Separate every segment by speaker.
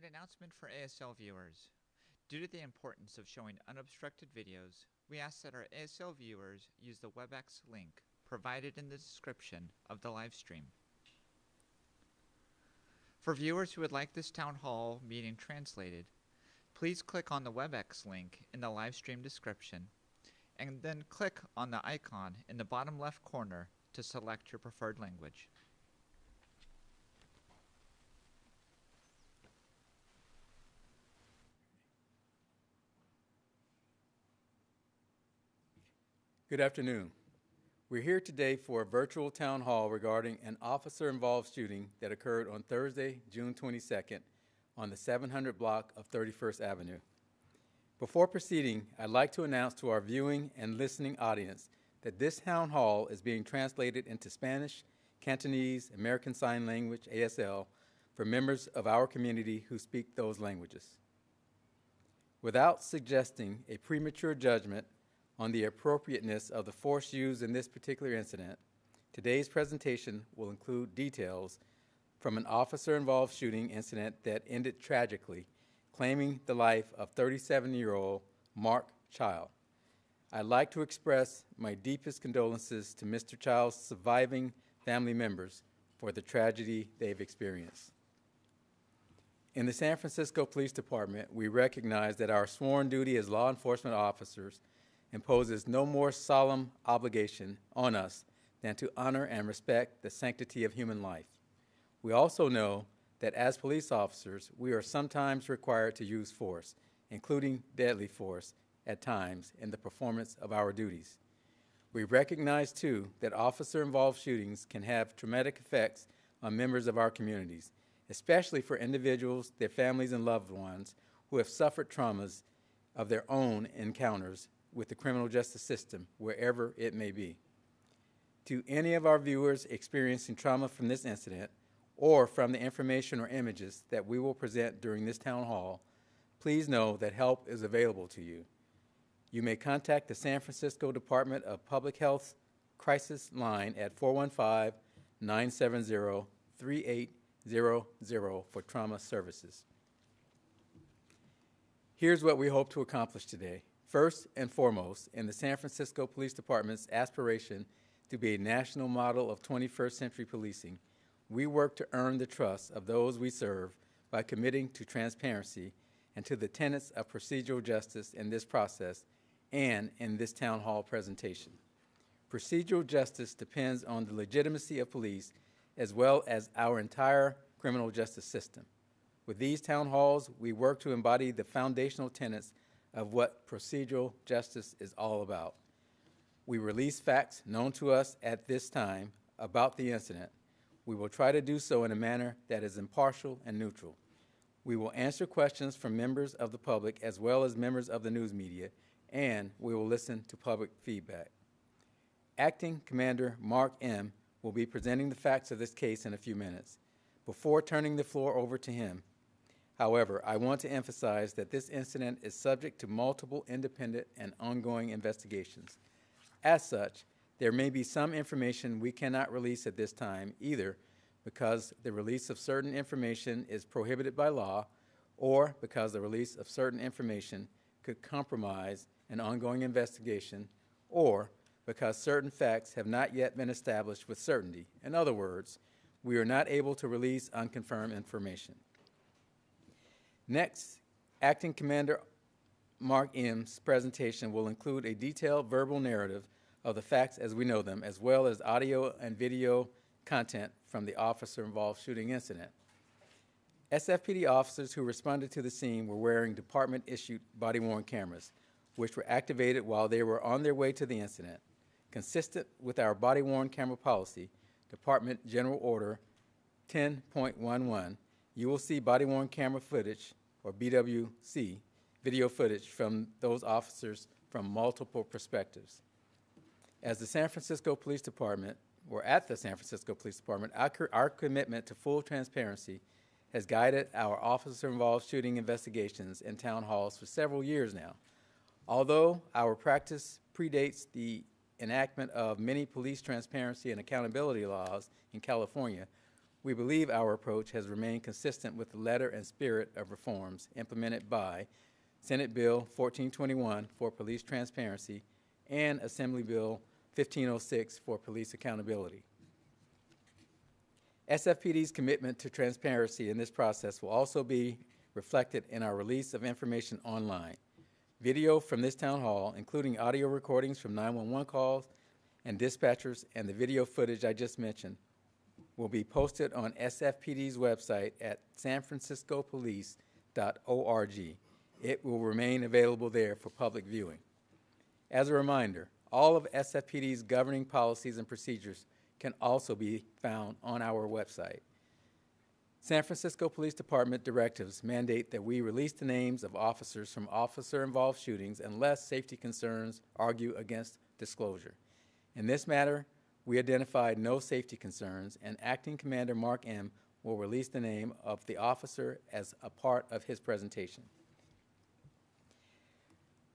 Speaker 1: An announcement for ASL viewers. Due to the importance of showing unobstructed videos, we ask that our ASL viewers use the WebEx link provided in the description of the live stream. For viewers who would like this town hall meeting translated, please click on the WebEx link in the live stream description and then click on the icon in the bottom left corner to select your preferred language.
Speaker 2: Good afternoon. We're here today for a virtual town hall regarding an officer-involved shooting that occurred on Thursday, June 22nd on the 700 block of 31st Avenue. Before proceeding, I'd like to announce to our viewing and listening audience that this town hall is being translated into Spanish, Cantonese, American Sign Language, ASL, for members of our community who speak those languages. Without suggesting a premature judgment on the appropriateness of the force used in this particular incident, today's presentation will include details from an officer-involved shooting incident that ended tragically, claiming the life of 37-year-old Mark Child. I'd like to express my deepest condolences to Mr. Child's surviving family members for the tragedy they've experienced. In the San Francisco Police Department, we recognize that our sworn duty as law enforcement officers imposes no more solemn obligation on us than to honor and respect the sanctity of human life. We also know that as police officers, we are sometimes required to use force, including deadly force, at times in the performance of our duties. We recognize, too, that officer-involved shootings can have traumatic effects on members of our communities, especially for individuals, their families, and loved ones who have suffered traumas of their own encounters with the criminal justice system, wherever it may be. To any of our viewers experiencing trauma from this incident, or from the information or images that we will present during this town hall, please know that help is available to you. You may contact the San Francisco Department of Public Health Crisis Line at 415-970-3800 for trauma services. Here's what we hope to accomplish today. First and foremost, in the San Francisco Police Department's aspiration to be a national model of 21st century policing, we work to earn the trust of those we serve by committing to transparency and to the tenets of procedural justice in this process and in this town hall presentation. Procedural justice depends on the legitimacy of police as well as our entire criminal justice system. With these town halls, we work to embody the foundational tenets of what procedural justice is all about. We release facts known to us at this time about the incident. We will try to do so in a manner that is impartial and neutral. We will answer questions from members of the public as well as members of the news media, and we will listen to public feedback. Acting Commander Mark M. will be presenting the facts of this case in a few minutes. Before turning the floor over to him, however, I want to emphasize that this incident is subject to multiple independent and ongoing investigations. As such, there may be some information we cannot release at this time, either because the release of certain information is prohibited by law or because the release of certain information could compromise an ongoing investigation, or because certain facts have not yet been established with certainty. In other words, we are not able to release unconfirmed information. Next, Acting Commander Mark M.'s presentation will include a detailed verbal narrative of the facts as we know them, as well as audio and video content from the officer-involved shooting incident. SFPD officers who responded to the scene were wearing department-issued body-worn cameras, which were activated while they were on their way to the incident. Consistent with our body-worn camera policy, Department General Order 10.11, you will see body-worn camera footage, or BWC, video footage from those officers from multiple perspectives. As the San Francisco Police Department, or at the San Francisco Police Department, our commitment to full transparency has guided our officer-involved shooting investigations in town halls for several years now. Although our practice predates the enactment of many police transparency and accountability laws in California, we believe our approach has remained consistent with the letter and spirit of reforms implemented by Senate Bill 1421 for police transparency and Assembly Bill 1506 for police accountability. SFPD's commitment to transparency in this process will also be reflected in our release of information online. Video from this town hall, including audio recordings from 911 calls and dispatchers and the video footage I just mentioned, will be posted on SFPD's website at sanfranciscopolice.org. It will remain available there for public viewing. As a reminder, all of SFPD's governing policies and procedures can also be found on our website. San Francisco Police Department directives mandate that we release the names of officers from officer-involved shootings unless safety concerns argue against disclosure. In this matter, we identified no safety concerns, and Acting Commander Mark M. will release the name of the officer as a part of his presentation.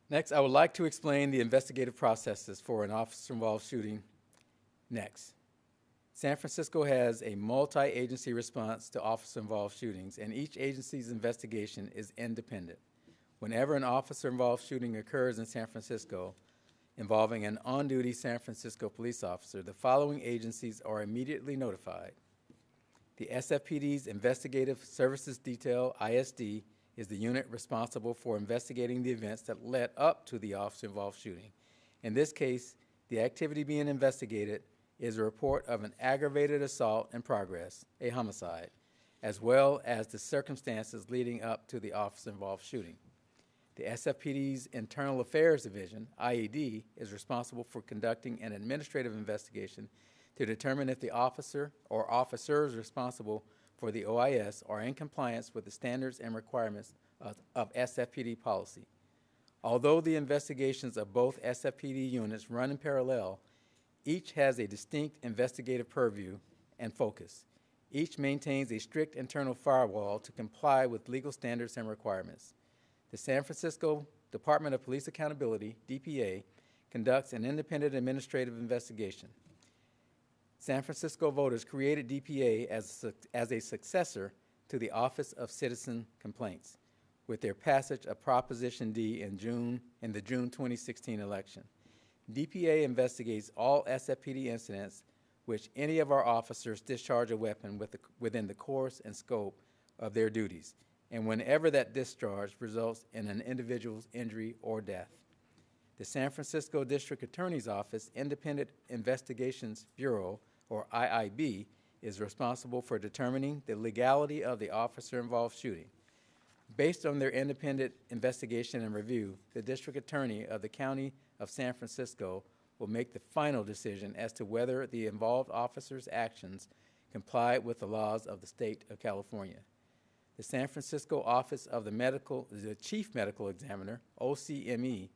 Speaker 2: Next, I would like to explain the investigative processes for an officer-involved shooting next. San Francisco has a multi-agency response to officer-involved shootings, and each agency's investigation is independent. Whenever an officer-involved shooting occurs in San Francisco involving an on-duty San Francisco police officer, the following agencies are immediately notified. The SFPD's Investigative Services Detail, ISD, is the unit responsible for investigating the events that led up to the officer-involved shooting. In this case, the activity being investigated is a report of an aggravated assault in progress, a homicide, as well as the circumstances leading up to the officer-involved shooting. The SFPD's Internal Affairs Division, IAD, is responsible for conducting an administrative investigation to determine if the officer or officers responsible for the OIS are in compliance with the standards and requirements of SFPD policy. Although the investigations of both SFPD units run in parallel, each has a distinct investigative purview and focus. Each maintains a strict internal firewall to comply with legal standards and requirements. The San Francisco Department of Police Accountability, DPA, conducts an independent administrative investigation. San Francisco voters created DPA as a successor to the Office of Citizen Complaints with their passage of Proposition D in the June 2016 election. DPA investigates all SFPD incidents which any of our officers discharge a weapon within the course and scope of their duties, and whenever that discharge results in an individual's injury or death. The San Francisco District Attorney's Office Independent Investigations Bureau, or IIB, is responsible for determining the legality of the officer-involved shooting. Based on their independent investigation and review, the District Attorney of the County of San Francisco will make the final decision as to whether the involved officer's actions comply with the laws of the state of California. The San Francisco Office of the Chief Medical Examiner, OCME,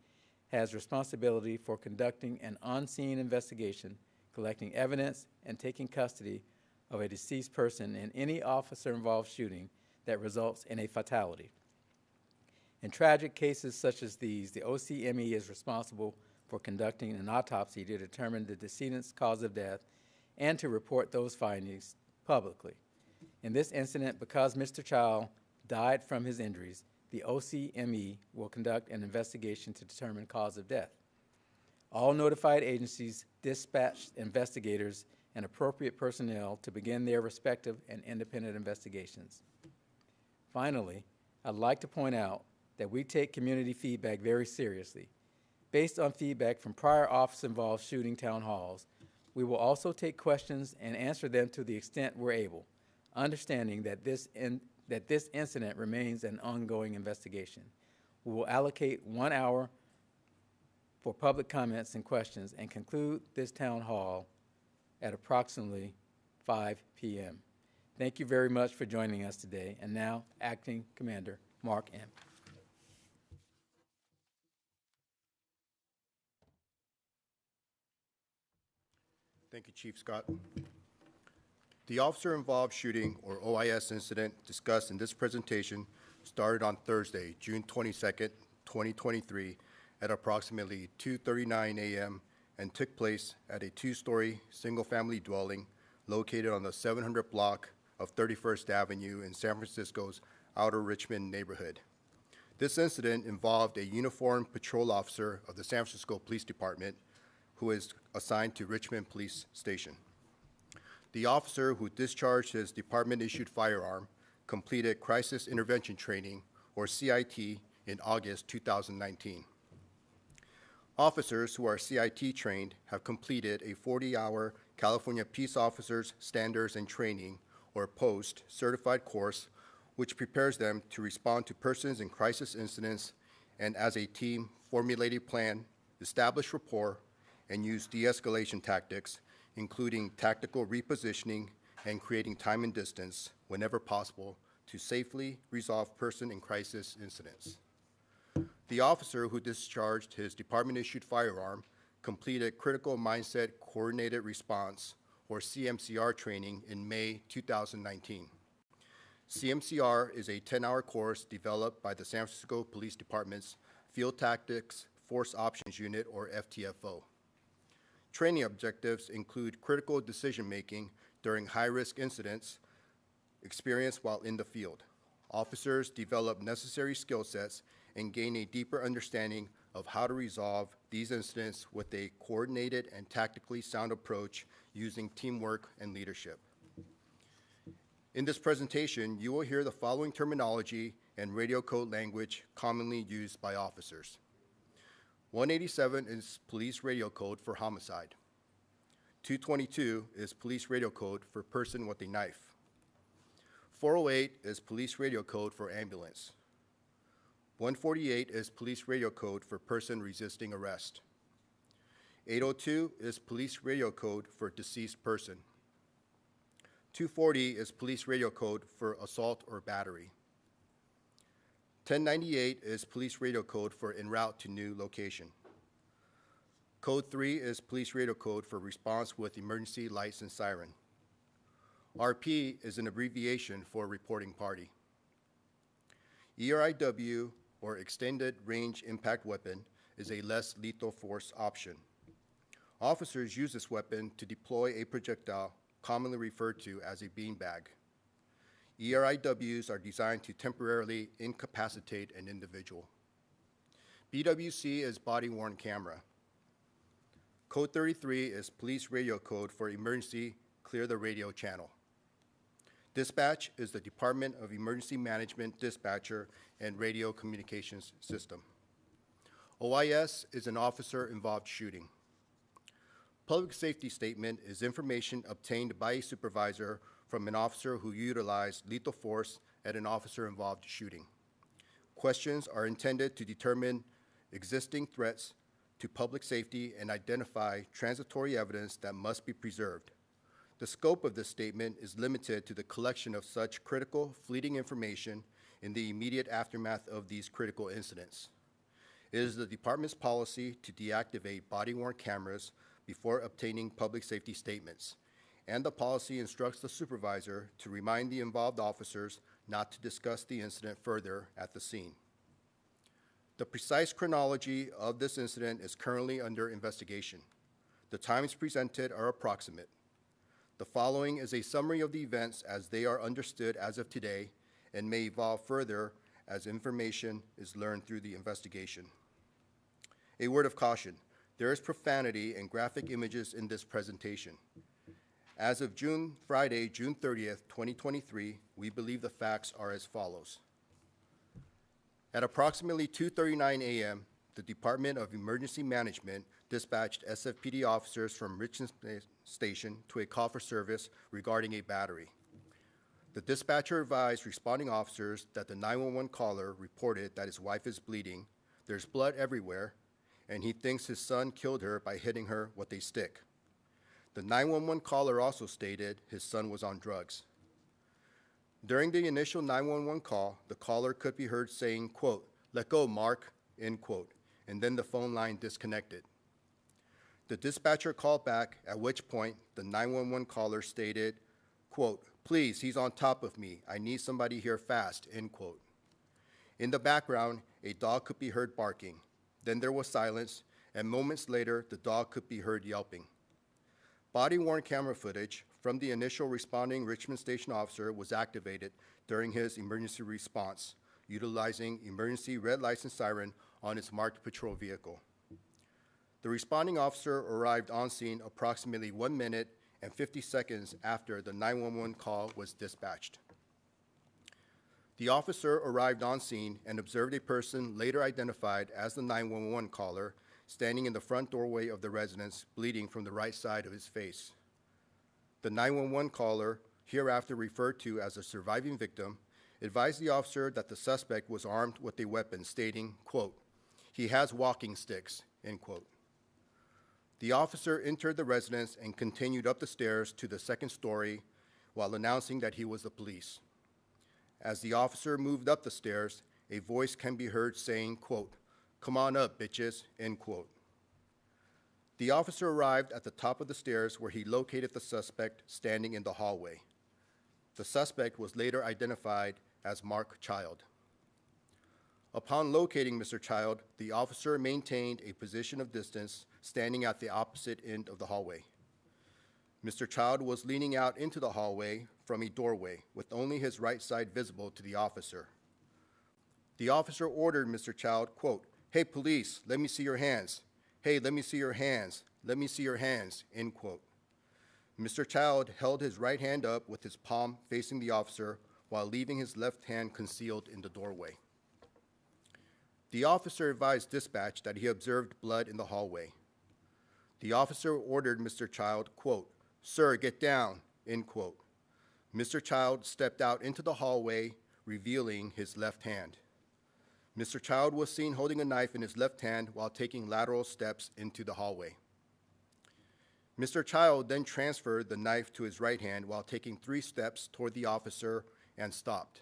Speaker 2: has responsibility for conducting an on-scene investigation, collecting evidence, and taking custody of a deceased person in any officer-involved shooting that results in a fatality. In tragic cases such as these, the OCME is responsible for conducting an autopsy to determine the decedent's cause of death and to report those findings publicly. In this incident, because Mr. Child died from his injuries, the OCME will conduct an investigation to determine cause of death. All notified agencies dispatched investigators and appropriate personnel to begin their respective and independent investigations. Finally, I'd like to point out that we take community feedback very seriously. Based on feedback from prior officer-involved shooting town halls, we will also take questions and answer them to the extent we're able, understanding that this incident remains an ongoing investigation. We will allocate 1 hour for public comments and questions and conclude this town hall at approximately 5 p.m. Thank you very much for joining us today. And now, Acting Commander Mark M.
Speaker 3: Thank you, Chief Scott. The officer-involved shooting, or OIS, incident discussed in this presentation started on Thursday, June 22nd, 2023, at approximately 2:39 a.m. and took place at a two-story single-family dwelling located on the 700 block of 31st Avenue in San Francisco's Outer Richmond neighborhood. This incident involved a uniformed patrol officer of the San Francisco Police Department who is assigned to Richmond Police Station. The officer who discharged his department-issued firearm completed Crisis Intervention Training, or CIT, in August 2019. Officers who are CIT trained have completed a 40-hour California Peace Officers Standards and Training, or POST, certified course, which prepares them to respond to persons in crisis incidents and as a team formulate a plan, establish rapport, and use de-escalation tactics, including tactical repositioning and creating time and distance whenever possible to safely resolve person in crisis incidents. The officer who discharged his department-issued firearm completed Critical Mindset Coordinated Response, or CMCR training in May 2019. CMCR is a 10-hour course developed by the San Francisco Police Department's Field Tactics Force Options Unit, or FTFO. Training objectives include critical decision-making during high-risk incidents experienced while in the field. Officers develop necessary skill sets and gain a deeper understanding of how to resolve these incidents with a coordinated and tactically sound approach using teamwork and leadership. In this presentation, you will hear the following terminology and radio code language commonly used by officers. 187 is police radio code for homicide. 222 is police radio code for person with a knife. 408 is police radio code for ambulance. 148 is police radio code for person resisting arrest. 802 is police radio code for deceased person. 240 is police radio code for assault or battery. 1098 is police radio code for en route to new location. Code 3 is police radio code for response with emergency lights and siren. RP is an abbreviation for reporting party. ERIW, or Extended Range Impact Weapon, is a less lethal force option. Officers use this weapon to deploy a projectile commonly referred to as a beanbag. ERIWs are designed to temporarily incapacitate an individual. BWC is body-worn camera. Code 33 is police radio code for emergency clear the radio channel. Dispatch is the Department of Emergency Management dispatcher and radio communications system. OIS is an officer-involved shooting. Public safety statement is information obtained by a supervisor from an officer who utilized lethal force at an officer-involved shooting. Questions are intended to determine existing threats to public safety and identify transitory evidence that must be preserved. The scope of this statement is limited to the collection of such critical, fleeting information in the immediate aftermath of these critical incidents. It is the department's policy to deactivate body-worn cameras before obtaining public safety statements, and the policy instructs the supervisor to remind the involved officers not to discuss the incident further at the scene. The precise chronology of this incident is currently under investigation. The times presented are approximate. The following is a summary of the events as they are understood as of today and may evolve further as information is learned through the investigation. A word of caution. There is profanity and graphic images in this presentation. As of Friday, June 30th, 2023, we believe the facts are as follows. At approximately 2:39 a.m., the Department of Emergency Management dispatched SFPD officers from Richmond Station to a call for service regarding a battery. The dispatcher advised responding officers that the 911 caller reported that his wife is bleeding, there's blood everywhere, and he thinks his son killed her by hitting her with a stick. The 911 caller also stated his son was on drugs. During the initial 911 call, the caller could be heard saying, quote, "Let go, Mark," end quote, and then the phone line disconnected. The dispatcher called back, at which point the 911 caller stated, quote, "Please, he's on top of me. I need somebody here fast," end quote. In the background, a dog could be heard barking. Then there was silence, and moments later, the dog could be heard yelping. Body-worn camera footage from the initial responding Richmond Station officer was activated during his emergency response, utilizing emergency red lights and siren on his marked patrol vehicle. The responding officer arrived on scene approximately 1 minute and 50 seconds after the 911 call was dispatched. The officer arrived on scene and observed a person later identified as the 911 caller standing in the front doorway of the residence, bleeding from the right side of his face. The 911 caller, hereafter referred to as a surviving victim, advised the officer that the suspect was armed with a weapon, stating, quote, "He has walking sticks," end quote. The officer entered the residence and continued up the stairs to the second story while announcing that he was the police. As the officer moved up the stairs, a voice can be heard saying, quote, "Come on up, bitches," end quote. The officer arrived at the top of the stairs where he located the suspect standing in the hallway. The suspect was later identified as Mark Child. Upon locating Mr. Child, the officer maintained a position of distance, standing at the opposite end of the hallway. Mr. Child was leaning out into the hallway from a doorway, with only his right side visible to the officer. The officer ordered Mr. Child, quote, "Hey, police, let me see your hands. Hey, let me see your hands. Let me see your hands," end quote. Mr. Child held his right hand up with his palm facing the officer while leaving his left hand concealed in the doorway. The officer advised dispatch that he observed blood in the hallway. The officer ordered Mr. Child, quote, "Sir, get down," end quote. Mr. Child stepped out into the hallway, revealing his left hand. Mr. Child was seen holding a knife in his left hand while taking lateral steps into the hallway. Mr. Child then transferred the knife to his right hand while taking 3 steps toward the officer and stopped.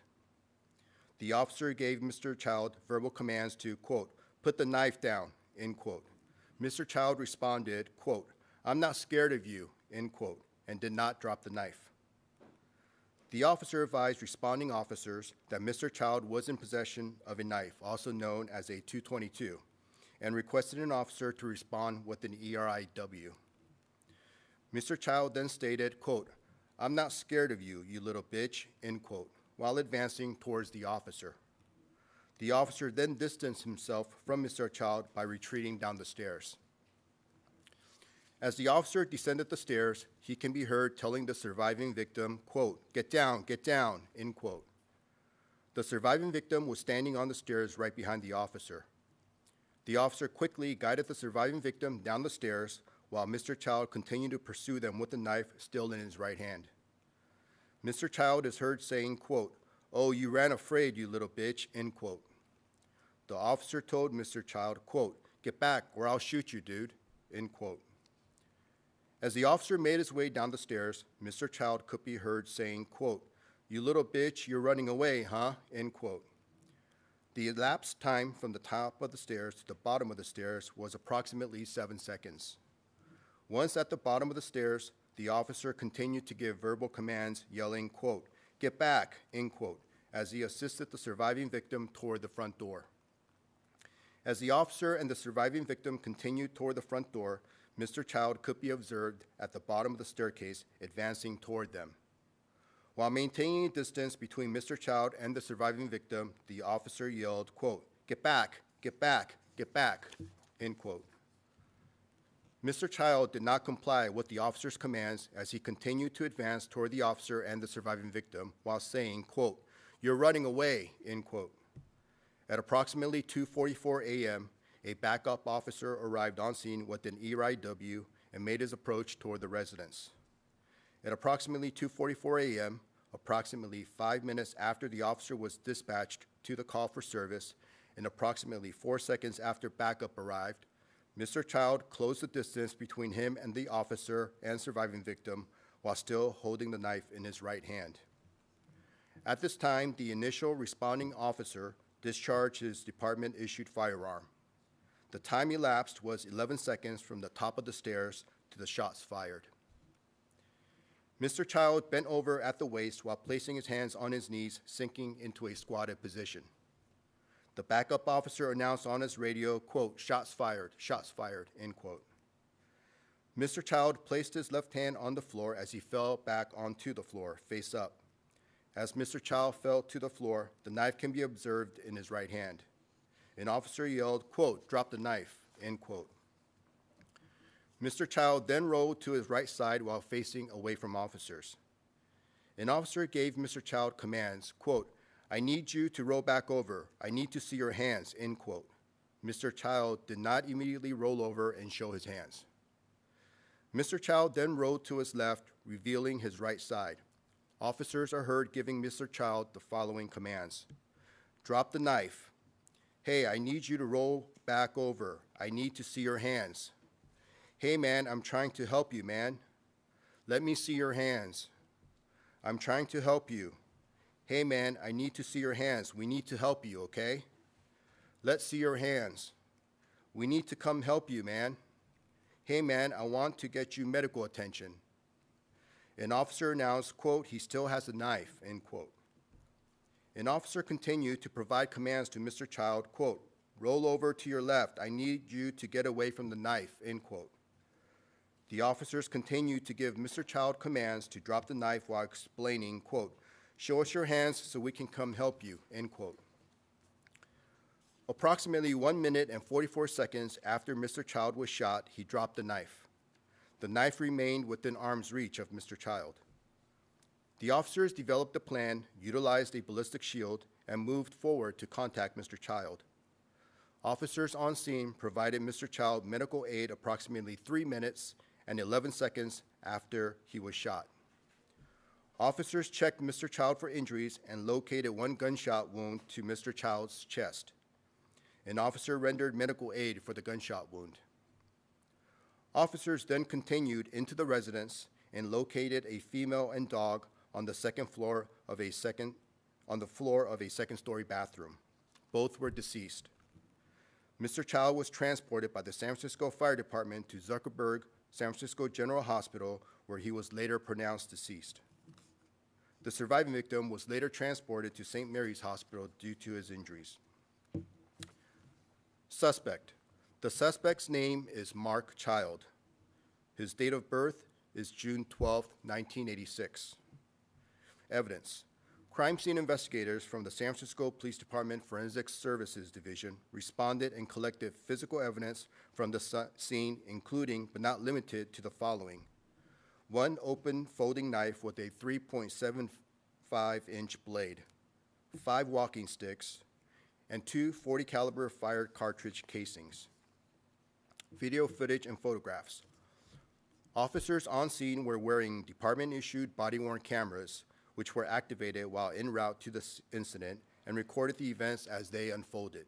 Speaker 3: The officer gave Mr. Child verbal commands to, quote, "Put the knife down," end quote. Mr. Child responded, quote, "I'm not scared of you," end quote, and did not drop the knife. The officer advised responding officers that Mr. Child was in possession of a knife, also known as a .222, and requested an officer to respond with an ERIW. Mr. Child then stated, quote, "I'm not scared of you, you little bitch," end quote, while advancing towards the officer. The officer then distanced himself from Mr. Child by retreating down the stairs. As the officer descended the stairs, he can be heard telling the surviving victim, quote, get down, end quote. The surviving victim was standing on the stairs right behind the officer. The officer quickly guided the surviving victim down the stairs while Mr. Child continued to pursue them with the knife still in his right hand. Mr. Child is heard saying, quote, "Oh, you ran afraid, you little bitch," end quote. The officer told Mr. Child, quote, "Get back or I'll shoot you, dude," end quote. As the officer made his way down the stairs, Mr. Child could be heard saying, quote, "You little bitch, you're running away, huh?" end quote. The elapsed time from the top of the stairs to the bottom of the stairs was approximately 7 seconds. Once at the bottom of the stairs, the officer continued to give verbal commands, yelling, quote, "Get back," end quote, as he assisted the surviving victim toward the front door. As the officer and the surviving victim continued toward the front door, Mr. Child could be observed at the bottom of the staircase advancing toward them. While maintaining a distance between Mr. Child and the surviving victim, the officer yelled, quote, "Get back, get back, get back," end quote. Mr. Child did not comply with the officer's commands as he continued to advance toward the officer and the surviving victim while saying, quote, "You're running away," end quote. At approximately 2:44 a.m., a backup officer arrived on scene with an ERIW and made his approach toward the residence. At approximately 2:44 a.m., approximately 5 minutes after the officer was dispatched to the call for service, and approximately 4 seconds after backup arrived, Mr. Child closed the distance between him and the officer and surviving victim while still holding the knife in his right hand. At this time, the initial responding officer discharged his department-issued firearm. The time elapsed was 11 seconds from the top of the stairs to the shots fired. Mr. Child bent over at the waist while placing his hands on his knees, sinking into a squatted position. The backup officer announced on his radio, quote, shots fired, end quote. Mr. Child placed his left hand on the floor as he fell back onto the floor, face up. As Mr. Child fell to the floor, the knife can be observed in his right hand. An officer yelled, quote, "Drop the knife," end quote. Mr. Child then rolled to his right side while facing away from officers. An officer gave Mr. Child commands, quote, "I need you to roll back over. I need to see your hands," end quote. Mr. Child did not immediately roll over and show his hands. Mr. Child then rolled to his left, revealing his right side. Officers are heard giving Mr. Child the following commands. "Drop the knife." "Hey, I need you to roll back over. I need to see your hands." "Hey, man, I'm trying to help you, man." "Let me see your hands." "I'm trying to help you." "Hey, man, I need to see your hands. We need to help you, okay?" "Let's see your hands." "We need to come help you, man." "Hey, man, I want to get you medical attention." An officer announced, quote, "He still has a knife," end quote. An officer continued to provide commands to Mr. Child, quote, "Roll over to your left. I need you to get away from the knife," end quote. The officers continued to give Mr. Child commands to drop the knife while explaining, quote, "Show us your hands so we can come help you," end quote. Approximately 1 minute and 44 seconds after Mr. Child was shot, he dropped the knife. The knife remained within arm's reach of Mr. Child. The officers developed a plan, utilized a ballistic shield, and moved forward to contact Mr. Child. Officers on scene provided Mr. Child medical aid approximately 3 minutes and 11 seconds after he was shot. Officers checked Mr. Child for injuries and located one gunshot wound to Mr. Child's chest. An officer rendered medical aid for the gunshot wound. Officers then continued into the residence and located a female and dog on the floor of a second-story bathroom. Both were deceased. Mr. Child was transported by the San Francisco Fire Department to Zuckerberg San Francisco General Hospital, where he was later pronounced deceased. The surviving victim was later transported to St. Mary's Hospital due to his injuries. Suspect. The suspect's name is Mark Child. His date of birth is June 12, 1986. Evidence. Crime scene investigators from the San Francisco Police Department Forensic Services Division responded and collected physical evidence from the scene, including but not limited to the following: one open folding knife with a 3.75-inch blade, 5 walking sticks, and 2 .40 caliber fired cartridge casings. Video footage and photographs. Officers on scene were wearing department-issued body-worn cameras, which were activated while en route to the incident and recorded the events as they unfolded.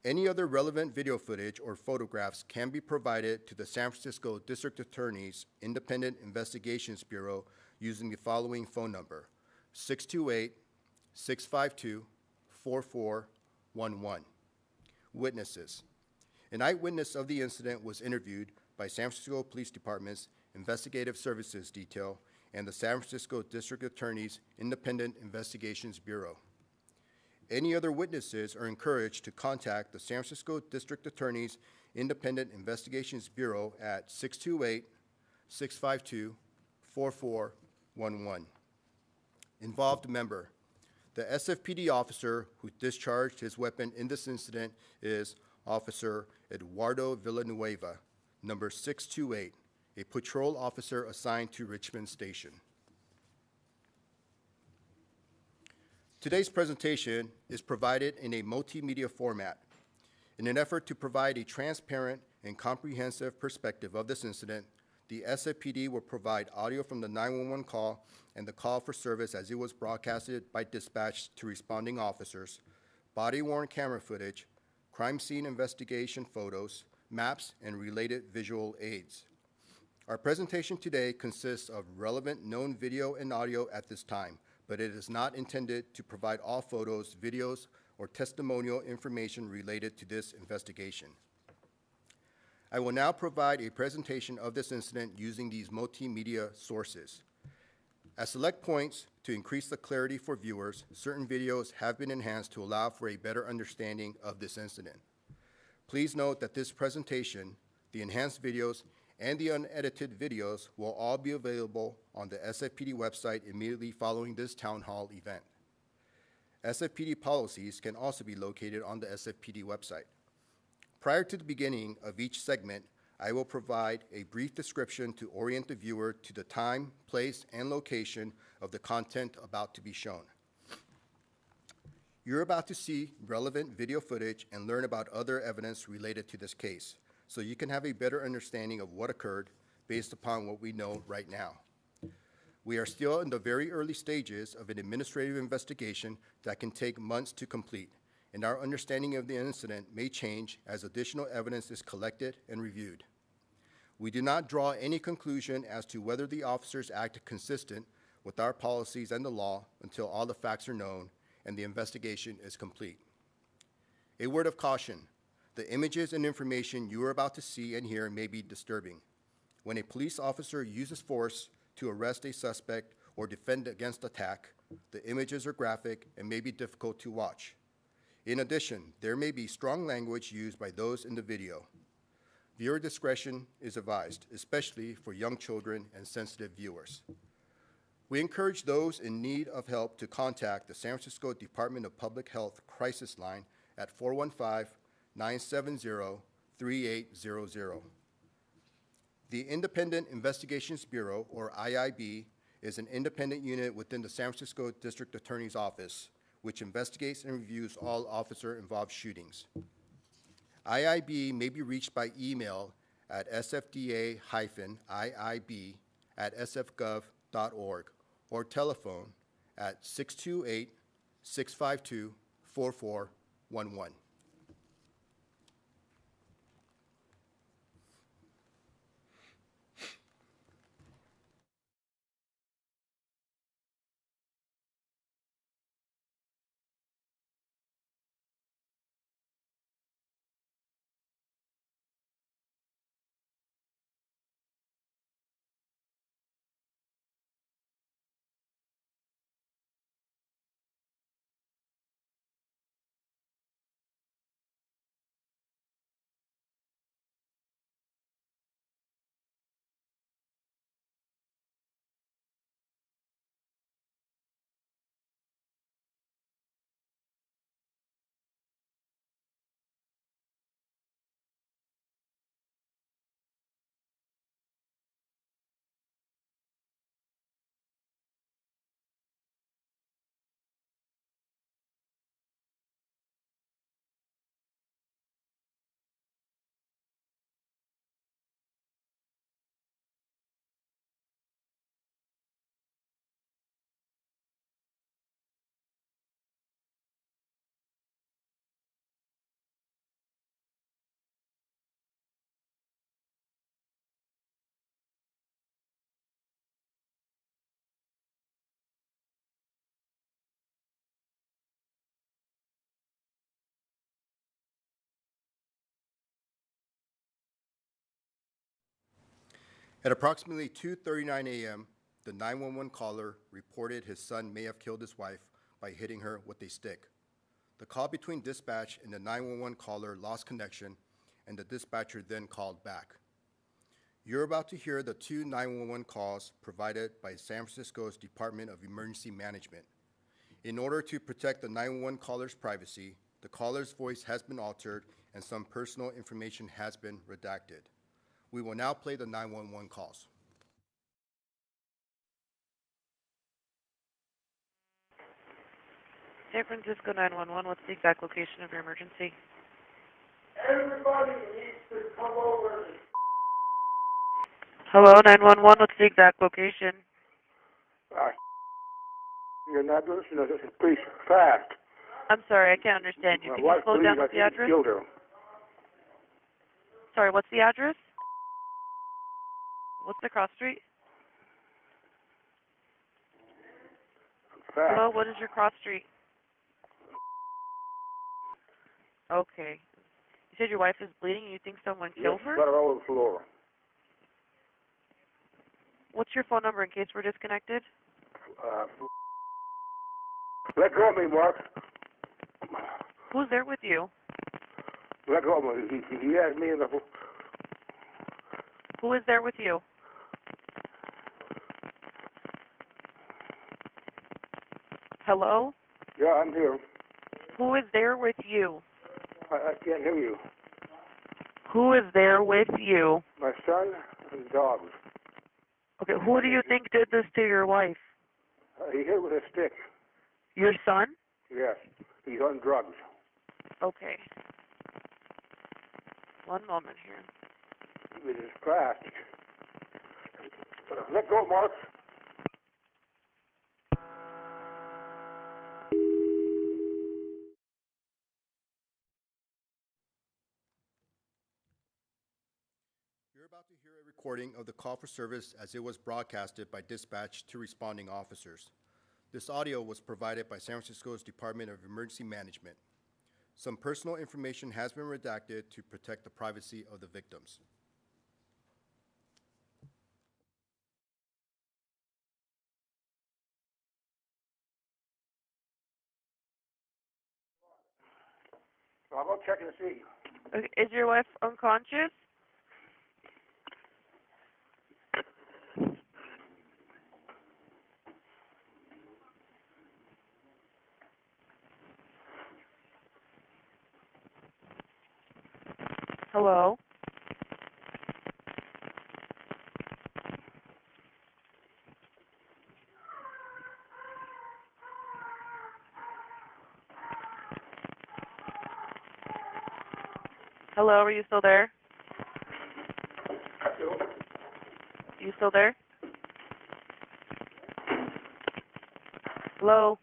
Speaker 3: Any other relevant video footage or photographs can be provided to the San Francisco District Attorney's Independent Investigations Bureau using the following phone number: 628-652-4411. Witnesses. An eyewitness of the incident was interviewed by San Francisco Police Department's Investigative Services Detail and the San Francisco District Attorney's Independent Investigations Bureau. Any other witnesses are encouraged to contact the San Francisco District Attorney's Independent Investigations Bureau at 628-652-4411. Involved member. The SFPD officer who discharged his weapon in this incident is Officer Eduardo Villanueva, number 628, a patrol officer assigned to Richmond Station. Today's presentation is provided in a multimedia format. In an effort to provide a transparent and comprehensive perspective of this incident, the SFPD will provide audio from the 911 call and the call for service as it was broadcasted by dispatch to responding officers, body-worn camera footage, crime scene investigation photos, maps, and related visual aids. Our presentation today consists of relevant known video and audio at this time, but it is not intended to provide all photos, videos, or testimonial information related to this investigation. I will now provide a presentation of this incident using these multimedia sources. At select points, to increase the clarity for viewers, certain videos have been enhanced to allow for a better understanding of this incident. Please note that this presentation, the enhanced videos, and the unedited videos will all be available on the SFPD website immediately following this town hall event. SFPD policies can also be located on the SFPD website. Prior to the beginning of each segment, I will provide a brief description to orient the viewer to the time, place, and location of the content about to be shown. You're about to see relevant video footage and learn about other evidence related to this case, so you can have a better understanding of what occurred based upon what we know right now. We are still in the very early stages of an administrative investigation that can take months to complete, and our understanding of the incident may change as additional evidence is collected and reviewed. We do not draw any conclusion as to whether the officers acted consistent with our policies and the law until all the facts are known and the investigation is complete. A word of caution: the images and information you are about to see and hear may be disturbing. When a police officer uses force to arrest a suspect or defend against attack, the images are graphic and may be difficult to watch. In addition, there may be strong language used by those in the video. Viewer discretion is advised, especially for young children and sensitive viewers. We encourage those in need of help to contact the San Francisco Department of Public Health Crisis Line at 415-970-3800. The Independent Investigations Bureau, or IIB, is an independent unit within the San Francisco District Attorney's Office, which investigates and reviews all officer-involved shootings. IIB may be reached by email at sfda-iib@sfgov.org or telephone at 628-652-4411. At approximately 2:39 a.m., the 911 caller reported his son may have killed his wife by hitting her with a stick. The call between dispatch and the 911 caller lost connection, and the dispatcher then called back. You're about to hear the two 911 calls provided by San Francisco's Department of Emergency Management. In order to protect the 911 caller's privacy, the caller's voice has been altered and some personal information has been redacted. We will now play the 911 calls.
Speaker 4: San Francisco 911, what's the exact location of your emergency?
Speaker 5: Everybody needs to come over.
Speaker 4: Hello, 911, what's the exact location?
Speaker 5: You're not listening to this, please, fast.
Speaker 4: I'm sorry, I can't understand you.
Speaker 5: My
Speaker 4: Can you
Speaker 5: wife
Speaker 4: slow down
Speaker 5: believes
Speaker 4: with the
Speaker 5: I think
Speaker 4: address?
Speaker 5: killed her.
Speaker 4: Sorry, what's the address? What's the cross street?
Speaker 5: Fast.
Speaker 4: Hello, what is your cross street? Okay. You said your wife is bleeding and you think someone killed her?
Speaker 5: Got her all over the floor.
Speaker 4: What's your phone number in case we're disconnected?
Speaker 5: Let go of me, Mark.
Speaker 4: Who's there with you?
Speaker 5: Let go of me. He had me in the...
Speaker 4: Who is there with you? Hello?
Speaker 5: Yeah, I'm here.
Speaker 4: Who is there with you?
Speaker 5: I can't hear you.
Speaker 4: Who is there with you?
Speaker 5: My son and dogs.
Speaker 4: Okay, who do you think did this to your wife?
Speaker 5: He hit with a stick.
Speaker 4: Your son?
Speaker 5: Yes. He's on drugs.
Speaker 4: Okay. One moment here.
Speaker 5: It is fast. Let go, Mark.
Speaker 3: You're about to hear a recording of the call for service as it was broadcasted by dispatch to responding officers. This audio was provided by San Francisco's Department of Emergency Management. Some personal information has been redacted to protect the privacy of the victims.
Speaker 5: I'll go check and see.
Speaker 4: Okay, is your wife unconscious? Hello? Hello, are you still there? You still there? Hello?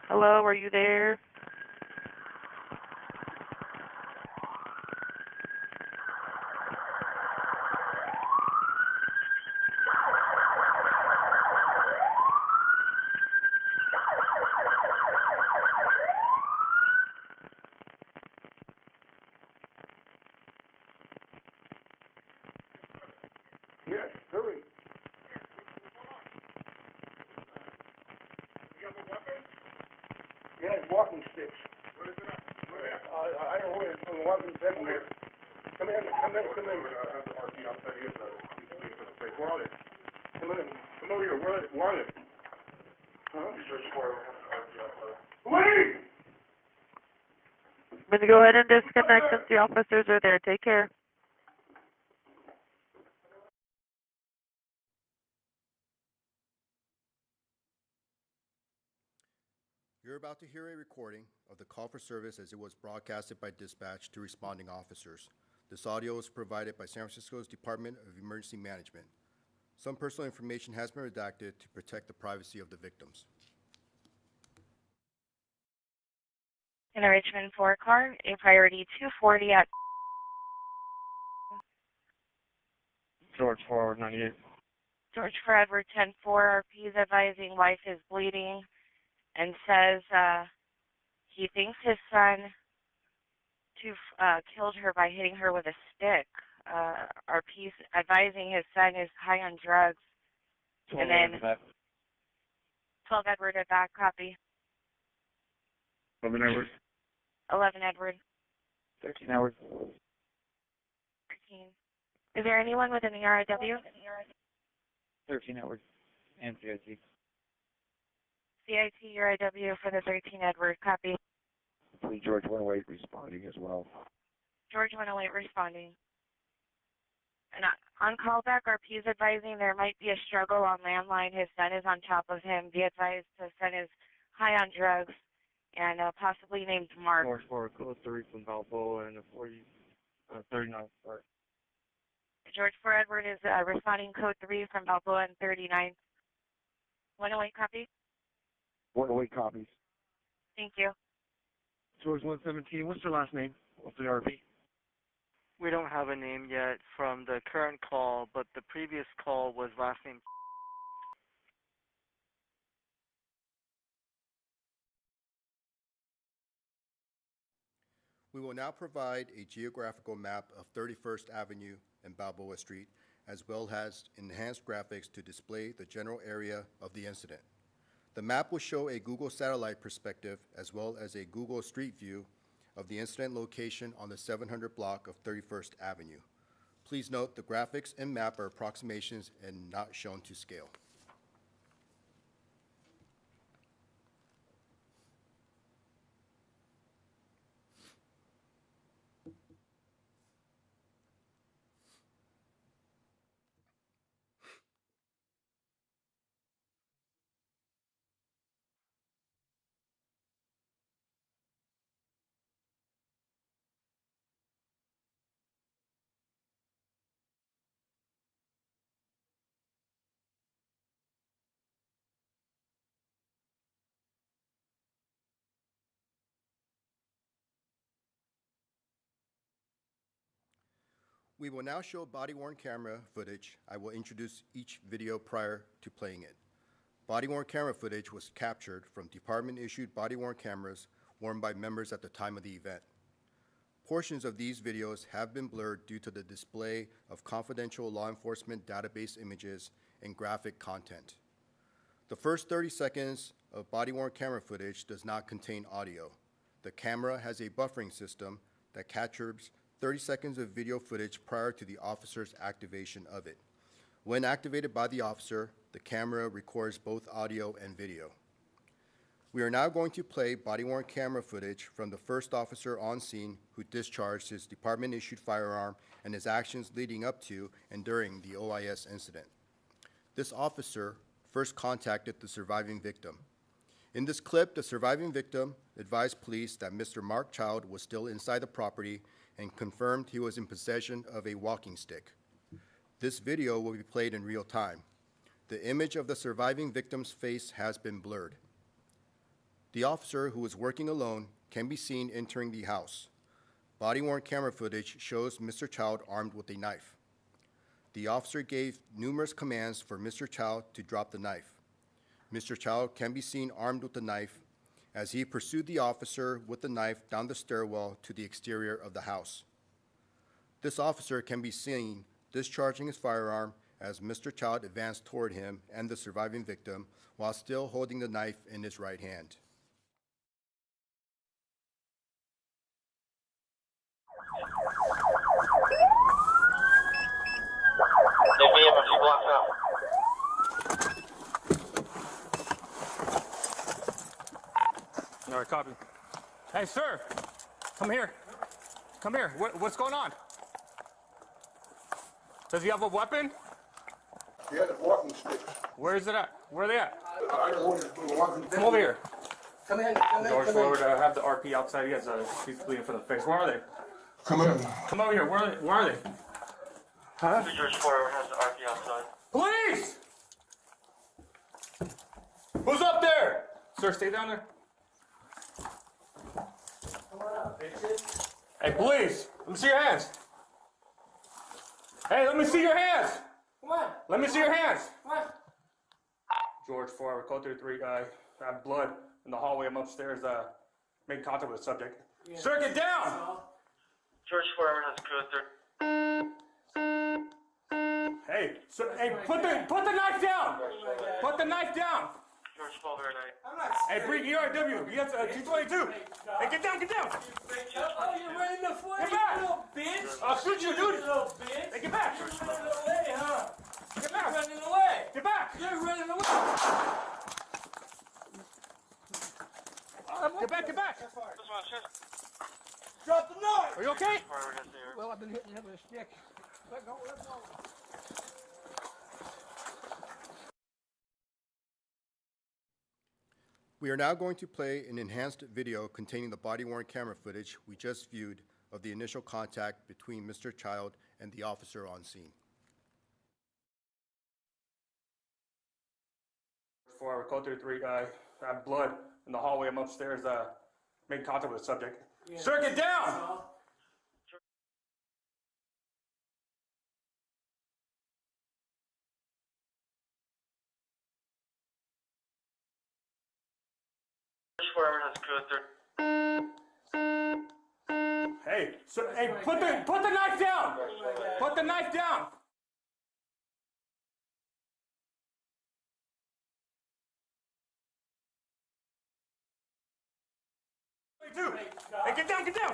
Speaker 4: Hello, are you there?
Speaker 5: Yes, hurry. Yes, walking sticks. Where is it at? I don't know where it's from. Walking sticks. Come in. Come in. Where are they? Come in. Come over here. Where are they? Huh? Wait!
Speaker 4: I'm going to go ahead and disconnect since the officers are there. Take care.
Speaker 3: You're about to hear a recording of the call for service as it was broadcasted by dispatch to responding officers. This audio was provided by San Francisco's Department of Emergency Management. Some personal information has been redacted to protect the privacy of the victims.
Speaker 6: In a Richmond 4 car, a priority 240 at
Speaker 7: George Forward 98.
Speaker 6: George for Edward 10-4. RP is advising wife is bleeding and says he thinks his son killed her by hitting her with a stick. RP is advising his son is high on drugs. And then 12 Edward at back, copy.
Speaker 7: 11 Edward.
Speaker 6: 11 Edward.
Speaker 7: 13 Edward.
Speaker 6: 13. Is there anyone within the RIW?
Speaker 7: 13 Edward. And CIT.
Speaker 6: CIT URIW for the 13 Edward, copy.
Speaker 7: Please, George 108 responding as well.
Speaker 6: George 108 responding. And on callback, RP is advising there might be a struggle on landline. His son is on top of him. Be advised the son is high on drugs and possibly named Mark.
Speaker 7: George Forward, code 3 from Balboa and a 39 start.
Speaker 6: George 4 Edward is responding code 3 from Balboa and 39. 108 copy.
Speaker 7: 108 copies.
Speaker 6: Thank you.
Speaker 7: George 117, what's their last name? What's the RP?
Speaker 8: We don't have a name yet from the current call, but the previous call was last name.
Speaker 3: We will now provide a geographical map of 31st Avenue and Balboa Street, as well as enhanced graphics to display the general area of the incident. The map will show a Google satellite perspective as well as a Google Street View of the incident location on the 700 block of 31st Avenue. Please note the graphics and map are approximations and not shown to scale. We will now show body-worn camera footage. I will introduce each video prior to playing it. Body-worn camera footage was captured from department-issued body-worn cameras worn by members at the time of the event. Portions of these videos have been blurred due to the display of confidential law enforcement database images and graphic content. The first 30 seconds of body-worn camera footage does not contain audio. The camera has a buffering system that captures 30 seconds of video footage prior to the officer's activation of it. When activated by the officer, the camera records both audio and video. We are now going to play body-worn camera footage from the first officer on scene who discharged his department-issued firearm and his actions leading up to and during the OIS incident. This officer first contacted the surviving victim. In this clip, the surviving victim advised police that Mr. Mark Child was still inside the property and confirmed he was in possession of a walking stick. This video will be played in real time. The image of the surviving victim's face has been blurred. The officer, who was working alone, can be seen entering the house. Body-worn camera footage shows Mr. Child armed with a knife. The officer gave numerous commands for Mr. Child to drop the knife. Mr. Child can be seen armed with the knife as he pursued the officer with the knife down the stairwell to the exterior of the house. This officer can be seen discharging his firearm as Mr. Child advanced toward him and the surviving victim while still holding the knife in his right hand.
Speaker 9: They may have a few blocks out.
Speaker 10: All right, copy. Hey, sir, come here. Come here. What's going on? Does he have a weapon?
Speaker 5: He had a walking stick.
Speaker 10: Where is it at? Where are they at?
Speaker 5: I don't know what the walking stick.
Speaker 10: Come over here.
Speaker 11: Come in,
Speaker 10: George forward, have the RP outside. He has he's bleeding from the face. Where are they?
Speaker 5: Come in.
Speaker 10: Come over here. Where are they? Huh?
Speaker 9: George forward has the RP outside.
Speaker 10: Police! Who's up there? Sir, stay down there. Hey, police! Let me see your hands. Hey, let me see your hands.
Speaker 11: Come on.
Speaker 10: Let me see your hands.
Speaker 11: Come on.
Speaker 10: George 4, code 33. I have blood in the hallway. I'm upstairs. Making contact with the subject.
Speaker 11: Yeah.
Speaker 10: Sir, get down.
Speaker 9: George forward has code 30.
Speaker 10: Hey, sir, hey, put the knife down. Put the knife down.
Speaker 9: George 12 air night.
Speaker 11: I'm not
Speaker 10: Hey, bring ERW. He has 222. Hey, get down, get down.
Speaker 11: Oh, you're running the flag,
Speaker 10: Get back.
Speaker 11: you little bitch.
Speaker 10: I'll shoot you,
Speaker 11: You
Speaker 10: dude.
Speaker 11: little bitch.
Speaker 10: Hey, get back.
Speaker 11: You're running away, huh?
Speaker 10: Get
Speaker 11: You're
Speaker 10: back.
Speaker 11: running away.
Speaker 10: Get back.
Speaker 11: You're running away.
Speaker 10: Get back, get back.
Speaker 11: Drop the knife.
Speaker 10: Are you okay?
Speaker 9: Forward has the air.
Speaker 11: Well, I've been hitting him with a stick. Let go, let go.
Speaker 3: We are now going to play an enhanced video containing the body-worn camera footage we just viewed of the initial contact between Mr. Child and the officer on scene.
Speaker 10: 4, code 33. I have blood in the hallway. I'm upstairs. Making contact with the subject.
Speaker 11: Yeah.
Speaker 10: Sir, get down.
Speaker 9: George forward has code 30.
Speaker 10: Hey, sir, hey, put the knife down. Put the knife down. Hey, get down, get down!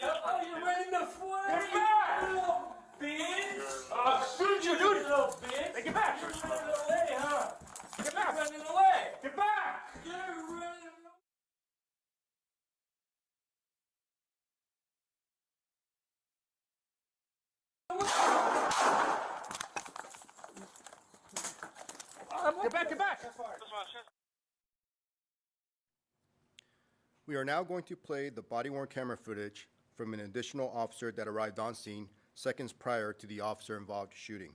Speaker 11: Oh, you're ready to fly?
Speaker 10: Get back!
Speaker 11: You little bitch!
Speaker 10: I'll shoot you, dude!
Speaker 11: You little bitch!
Speaker 10: Hey, get back!
Speaker 11: You're running away, huh?
Speaker 10: Get back!
Speaker 11: You're running away!
Speaker 10: Get back!
Speaker 11: You're running away!
Speaker 10: Get back, get back!
Speaker 3: We are now going to play the body-worn camera footage from an additional officer that arrived on scene seconds prior to the officer-involved shooting.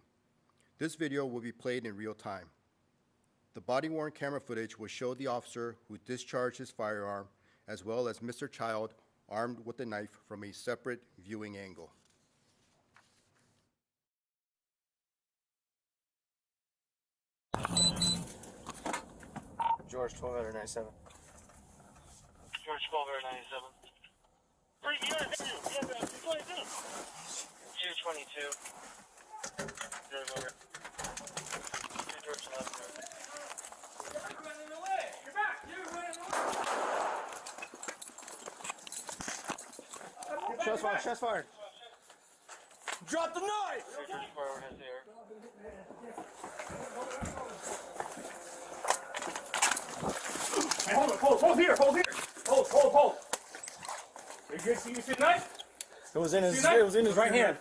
Speaker 3: This video will be played in real time. The body-worn camera footage will show the officer who discharged his firearm, as well as Mr. Child armed with a knife from a separate viewing angle.
Speaker 12: George 1297.
Speaker 9: George 1297. Where you at? Yeah, 222. 222. George over. George 11.
Speaker 11: You're running away! You're back! You're running away!
Speaker 12: Shots fired, shots fired. Drop the knife!
Speaker 9: George 4 over has the air.
Speaker 10: Hey, hold here, hold here! Hold! Are you good? See the knife?
Speaker 12: It was in his right hand.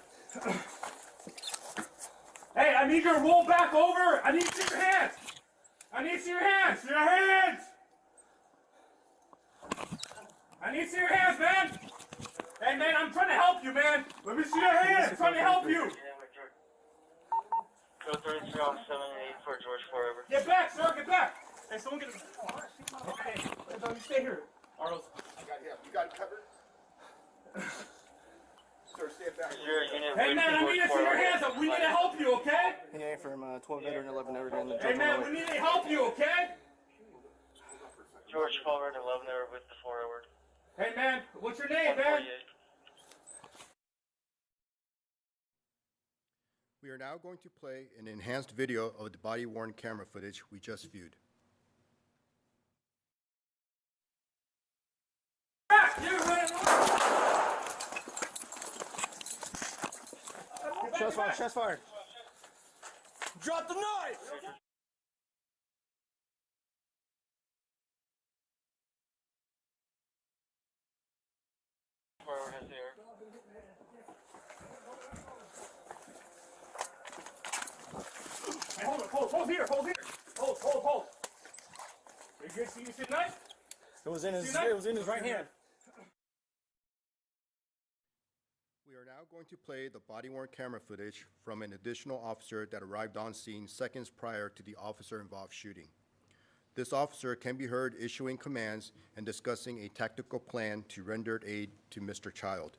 Speaker 10: Hey, I need you to roll back over! I need to see your hands! I need to see your hands! Your hands! I need to see your hands, man! Hey, man, I'm trying to help you, man! Let me see your hands! I'm trying to help you!
Speaker 9: Go 33 on 7 and 8 for George 4 over.
Speaker 10: Get back, sir! Get back! Hey, someone get him. Hey, you stay here. Arnold.
Speaker 3: I got him. You got it covered? Sir, stand back.
Speaker 10: Hey, man, I need to see your hands up. We need to help you, okay?
Speaker 12: Yeah, from 12 veteran 11 over in the
Speaker 10: Hey, man, we need to help you, okay?
Speaker 9: George 12 and 11 over with the 4 over.
Speaker 10: Hey, man, what's your name, man?
Speaker 3: We are now going to play an enhanced video of the body-worn camera footage we just viewed.
Speaker 11: You're running away!
Speaker 12: Shots fired, shots fired. Drop the knife!
Speaker 9: Has the air.
Speaker 10: Hey, hold here. Hold. Are you good? See the knife?
Speaker 12: It was in his right hand.
Speaker 3: We are now going to play the body-worn camera footage from an additional officer that arrived on scene seconds prior to the officer-involved shooting. This officer can be heard issuing commands and discussing a tactical plan to render aid to Mr. Child.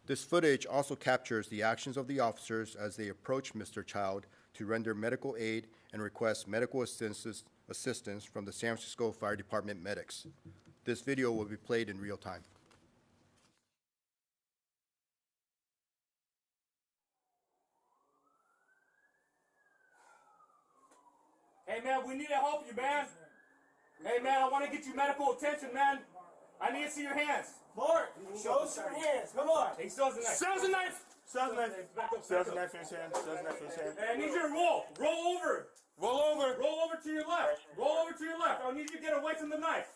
Speaker 3: This footage also captures the actions of the officers as they approach Mr. Child to render medical aid and request medical assistance from the San Francisco Fire Department medics. This video will be played in real time.
Speaker 10: Hey, man, we need to help you, man. Hey, man, I want to get you medical attention, man. I need to see your hands.
Speaker 11: Mark, show us your hands. Come on.
Speaker 10: He still has a knife.
Speaker 12: Still has a knife!
Speaker 10: Still has a knife.
Speaker 12: Still has a knife in his hand. Still has a knife in his hand.
Speaker 10: Hey, I need you to roll. Roll over.
Speaker 12: Roll over.
Speaker 10: Roll over to your left. Roll over to your left. I need you to get away from the knife.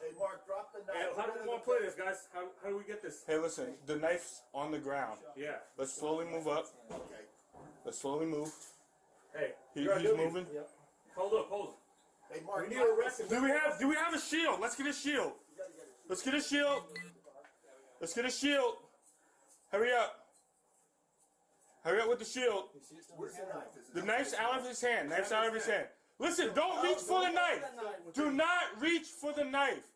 Speaker 11: Hey, Mark, drop the
Speaker 10: Hey,
Speaker 11: knife.
Speaker 10: how do we want to play this, guys? How do we get this?
Speaker 12: Hey, listen, the knife's on the ground.
Speaker 10: Yeah.
Speaker 12: Let's slowly move up.
Speaker 11: Okay.
Speaker 12: Let's slowly move.
Speaker 10: Hey,
Speaker 12: He's moving.
Speaker 10: Yep. Hold up.
Speaker 11: Hey, Mark,
Speaker 10: We need to arrest him.
Speaker 12: Do we have a shield? Let's get a shield. Let's get a shield. Let's get a shield. Hurry up. Hurry up with the shield.
Speaker 11: Where's the knife?
Speaker 12: The knife's out of his hand. Knife's out of his hand. Listen, don't reach for the knife. Do not reach for the knife.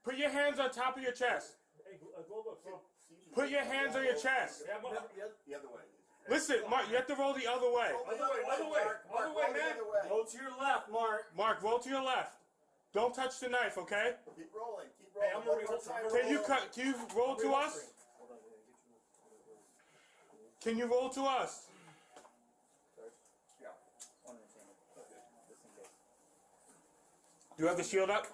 Speaker 12: Put your hands on top of your chest.
Speaker 10: Hey, Globo,
Speaker 12: Put your hands on your chest.
Speaker 10: Yeah, Mark.
Speaker 11: The other way.
Speaker 12: Listen, Mark, you have to roll the other way.
Speaker 10: Other way, man.
Speaker 11: Roll to your left, Mark.
Speaker 12: Mark, roll to your left. Don't touch the knife, okay?
Speaker 11: Keep rolling.
Speaker 10: Hey, I'm already
Speaker 12: Can you roll to us? Can you roll to us? Do you have the shield up?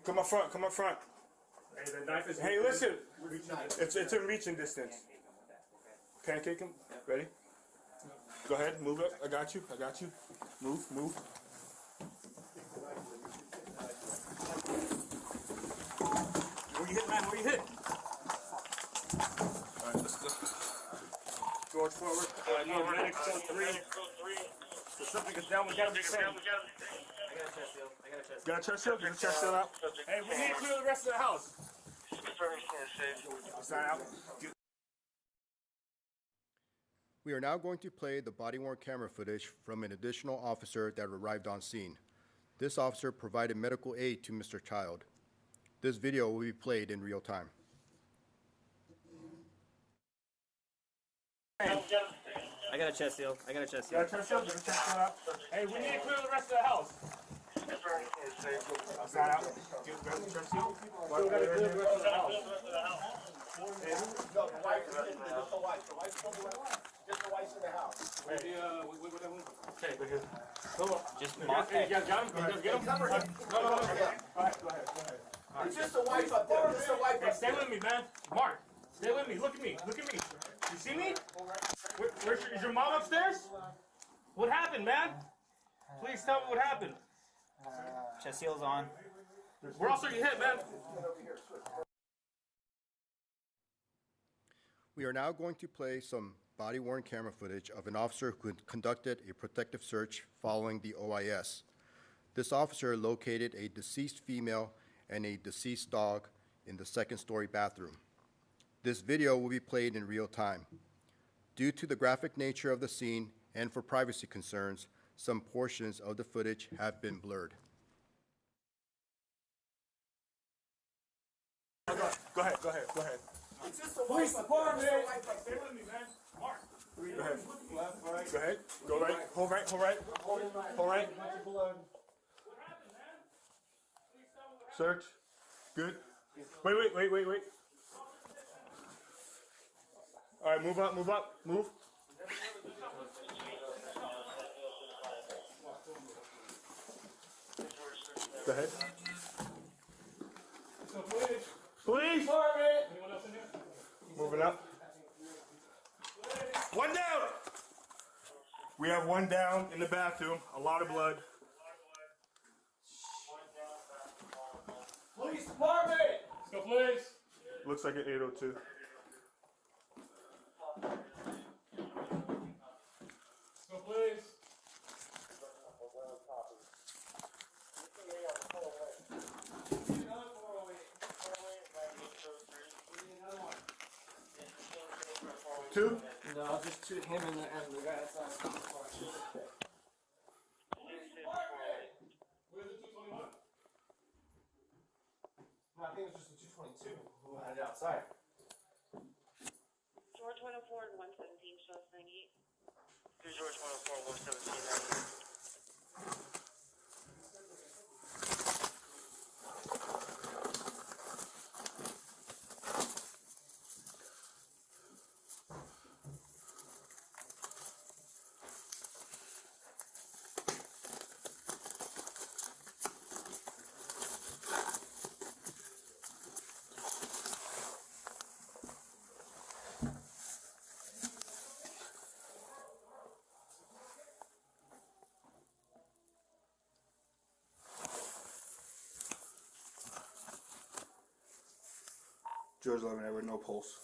Speaker 12: Come up front, come up front.
Speaker 10: Hey, the knife is.
Speaker 12: Hey, listen. It's in reaching distance. Pancake him. Ready? Go ahead, move it. I got you. I got you. Move, move.
Speaker 10: Where you hit, man? Where you hit?
Speaker 12: All right, let's go. George forward.
Speaker 10: Medic code 3. So something is down. We gotta be safe.
Speaker 12: Got a chest shield? Get a chest shield out.
Speaker 10: Hey, we need to clear the rest of the house.
Speaker 12: Sign out.
Speaker 3: We are now going to play the body-worn camera footage from an additional officer that arrived on scene. This officer provided medical aid to Mr. Child. This video will be played in real time.
Speaker 9: I got a chest seal. I got a chest seal.
Speaker 12: Got a chest shield? Get a chest shield out.
Speaker 10: Hey, we need to clear the rest of the house.
Speaker 12: Sign out. Get the chest shield.
Speaker 10: We gotta clear the rest of the house.
Speaker 12: Okay, go ahead.
Speaker 9: Just mock.
Speaker 10: Hey, you guys got him? You guys get him? No. Go ahead, go ahead.
Speaker 11: It's just a wife up there. Just a wife
Speaker 10: Hey,
Speaker 11: up
Speaker 10: stay
Speaker 11: there.
Speaker 10: with me, man. Mark, stay with me. Look at me. Look at me. You see me? Is your mom upstairs? What happened, man? Please tell me what happened.
Speaker 9: Chest seal's on.
Speaker 10: Where else are you hit, man?
Speaker 3: We are now going to play some body-worn camera footage of an officer who conducted a protective search following the OIS. This officer located a deceased female and a deceased dog in the second-story bathroom. This video will be played in real time. Due to the graphic nature of the scene and for privacy concerns, some portions of the footage have been blurred.
Speaker 12: Go ahead, go ahead, go ahead.
Speaker 11: It's just a wife up there. Just a wife up
Speaker 10: Stay
Speaker 11: there.
Speaker 10: with me, man. Mark.
Speaker 12: Go ahead. Go ahead. Go right. Hold right. Hold right. Hold right. Search. Good. Wait. All right, move up, move up, move. Go ahead. Please.
Speaker 10: Anyone else in here?
Speaker 12: Moving up. One down. We have one down in the bathroom. A lot of blood.
Speaker 10: Police department! Let's go, please.
Speaker 12: Looks like an 802.
Speaker 10: Let's go, please.
Speaker 12: Two?
Speaker 11: No, I'll just shoot him and the guy outside.
Speaker 10: Where's the 221?
Speaker 11: No, I think it was just the 222 who had it outside.
Speaker 6: George 104 and 117, show us 98.
Speaker 9: George 104, 117, 98.
Speaker 12: George 11 Edward, no pulse.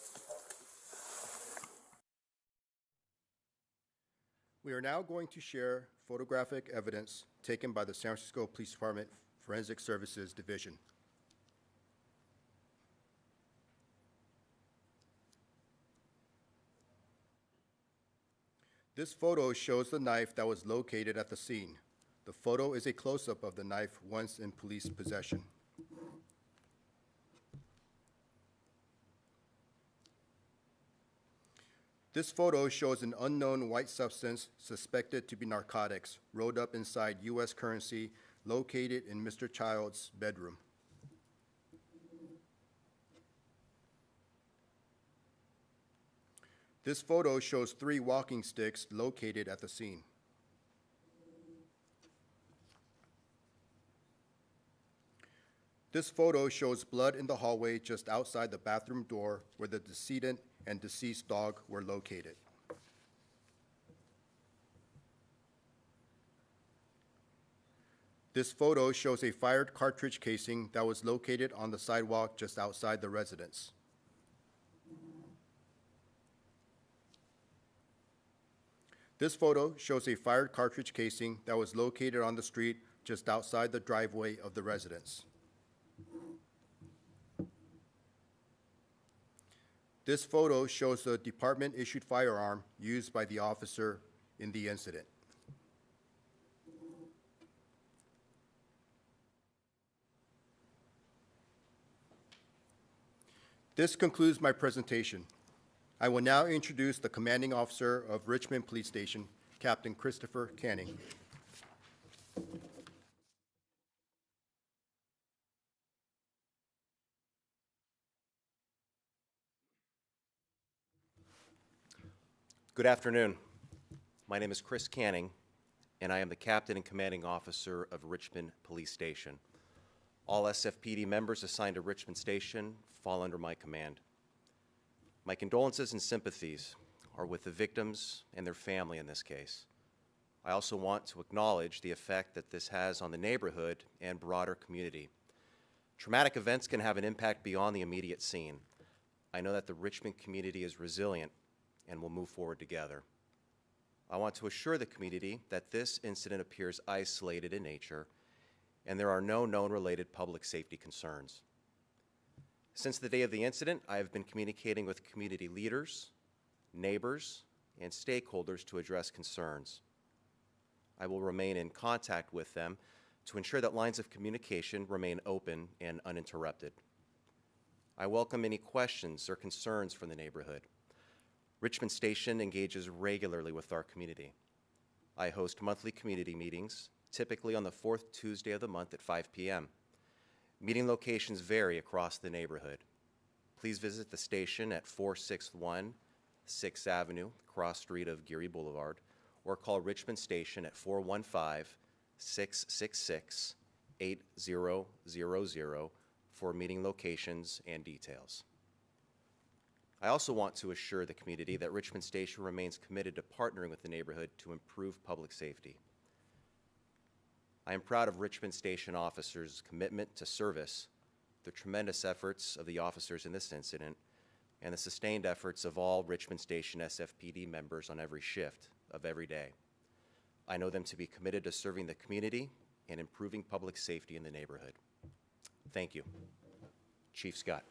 Speaker 3: We are now going to share photographic evidence taken by the San Francisco Police Department Forensic Services Division. This photo shows the knife that was located at the scene. The photo is a close-up of the knife once in police possession. This photo shows an unknown white substance suspected to be narcotics rolled up inside U.S. currency located in Mr. Child's bedroom. This photo shows 3 walking sticks located at the scene. This photo shows blood in the hallway just outside the bathroom door where the decedent and deceased dog were located. This photo shows a fired cartridge casing that was located on the sidewalk just outside the residence. This photo shows a fired cartridge casing that was located on the street just outside the driveway of the residence. This photo shows the department-issued firearm used by the officer in the incident. This concludes my presentation. I will now introduce the commanding officer of Richmond Police Station, Captain Christopher Canning.
Speaker 13: Good afternoon. My name is Chris Canning, and I am the Captain and Commanding Officer of Richmond Police Station. All SFPD members assigned to Richmond Station fall under my command. My condolences and sympathies are with the victims and their family in this case. I also want to acknowledge the effect that this has on the neighborhood and broader community. Traumatic events can have an impact beyond the immediate scene. I know that the Richmond community is resilient and will move forward together. I want to assure the community that this incident appears isolated in nature and there are no known related public safety concerns. Since the day of the incident, I have been communicating with community leaders, neighbors, and stakeholders to address concerns. I will remain in contact with them to ensure that lines of communication remain open and uninterrupted. I welcome any questions or concerns from the neighborhood. Richmond Station engages regularly with our community. I host monthly community meetings, typically on the fourth Tuesday of the month at 5 p.m. Meeting locations vary across the neighborhood. Please visit the station at 461 6th Avenue, cross street of Geary Boulevard, or call Richmond Station at 415-666-8000 for meeting locations and details. I also want to assure the community that Richmond Station remains committed to partnering with the neighborhood to improve public safety. I am proud of Richmond Station officers' commitment to service, the tremendous efforts of the officers in this incident, and the sustained efforts of all Richmond Station SFPD members on every shift of every day. I know them to be committed to serving the community and improving public safety in the neighborhood. Thank you. Chief Scott.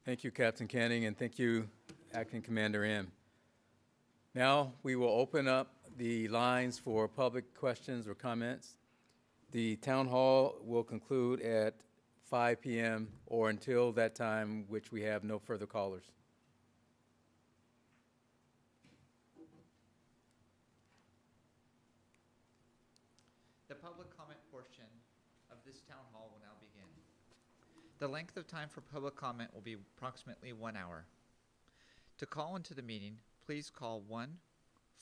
Speaker 2: Thank you, Captain Canning, and thank you, Acting Commander M. Now we will open up the lines for public questions or comments. The town hall will conclude at 5 p.m. or until that time, which we have no further callers.
Speaker 1: The public comment portion of this town hall will now begin. The length of time for public comment will be approximately 1 hour. To call into the meeting, please call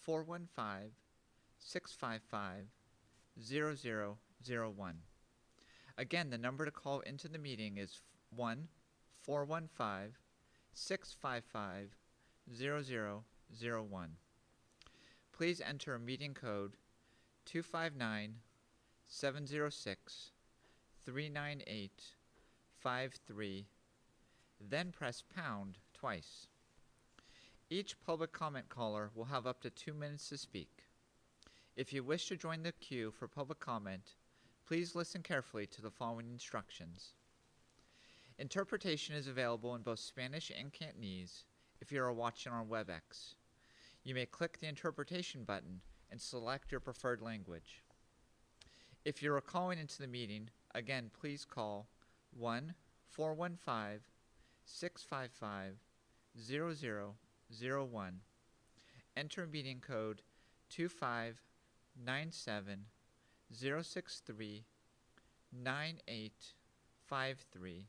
Speaker 1: 1-415-655-0001. Again, the number to call into the meeting is 1-415-655-0001. Please enter meeting code 259-706-398-53, then press pound twice. Each public comment caller will have up to 2 minutes to speak. If you wish to join the queue for public comment, please listen carefully to the following instructions. Interpretation is available in both Spanish and Cantonese if you are watching on WebEx. You may click the interpretation button and select your preferred language. If you are calling into the meeting, again, please call 1-415-655-0001. Enter meeting code 25970639853, #53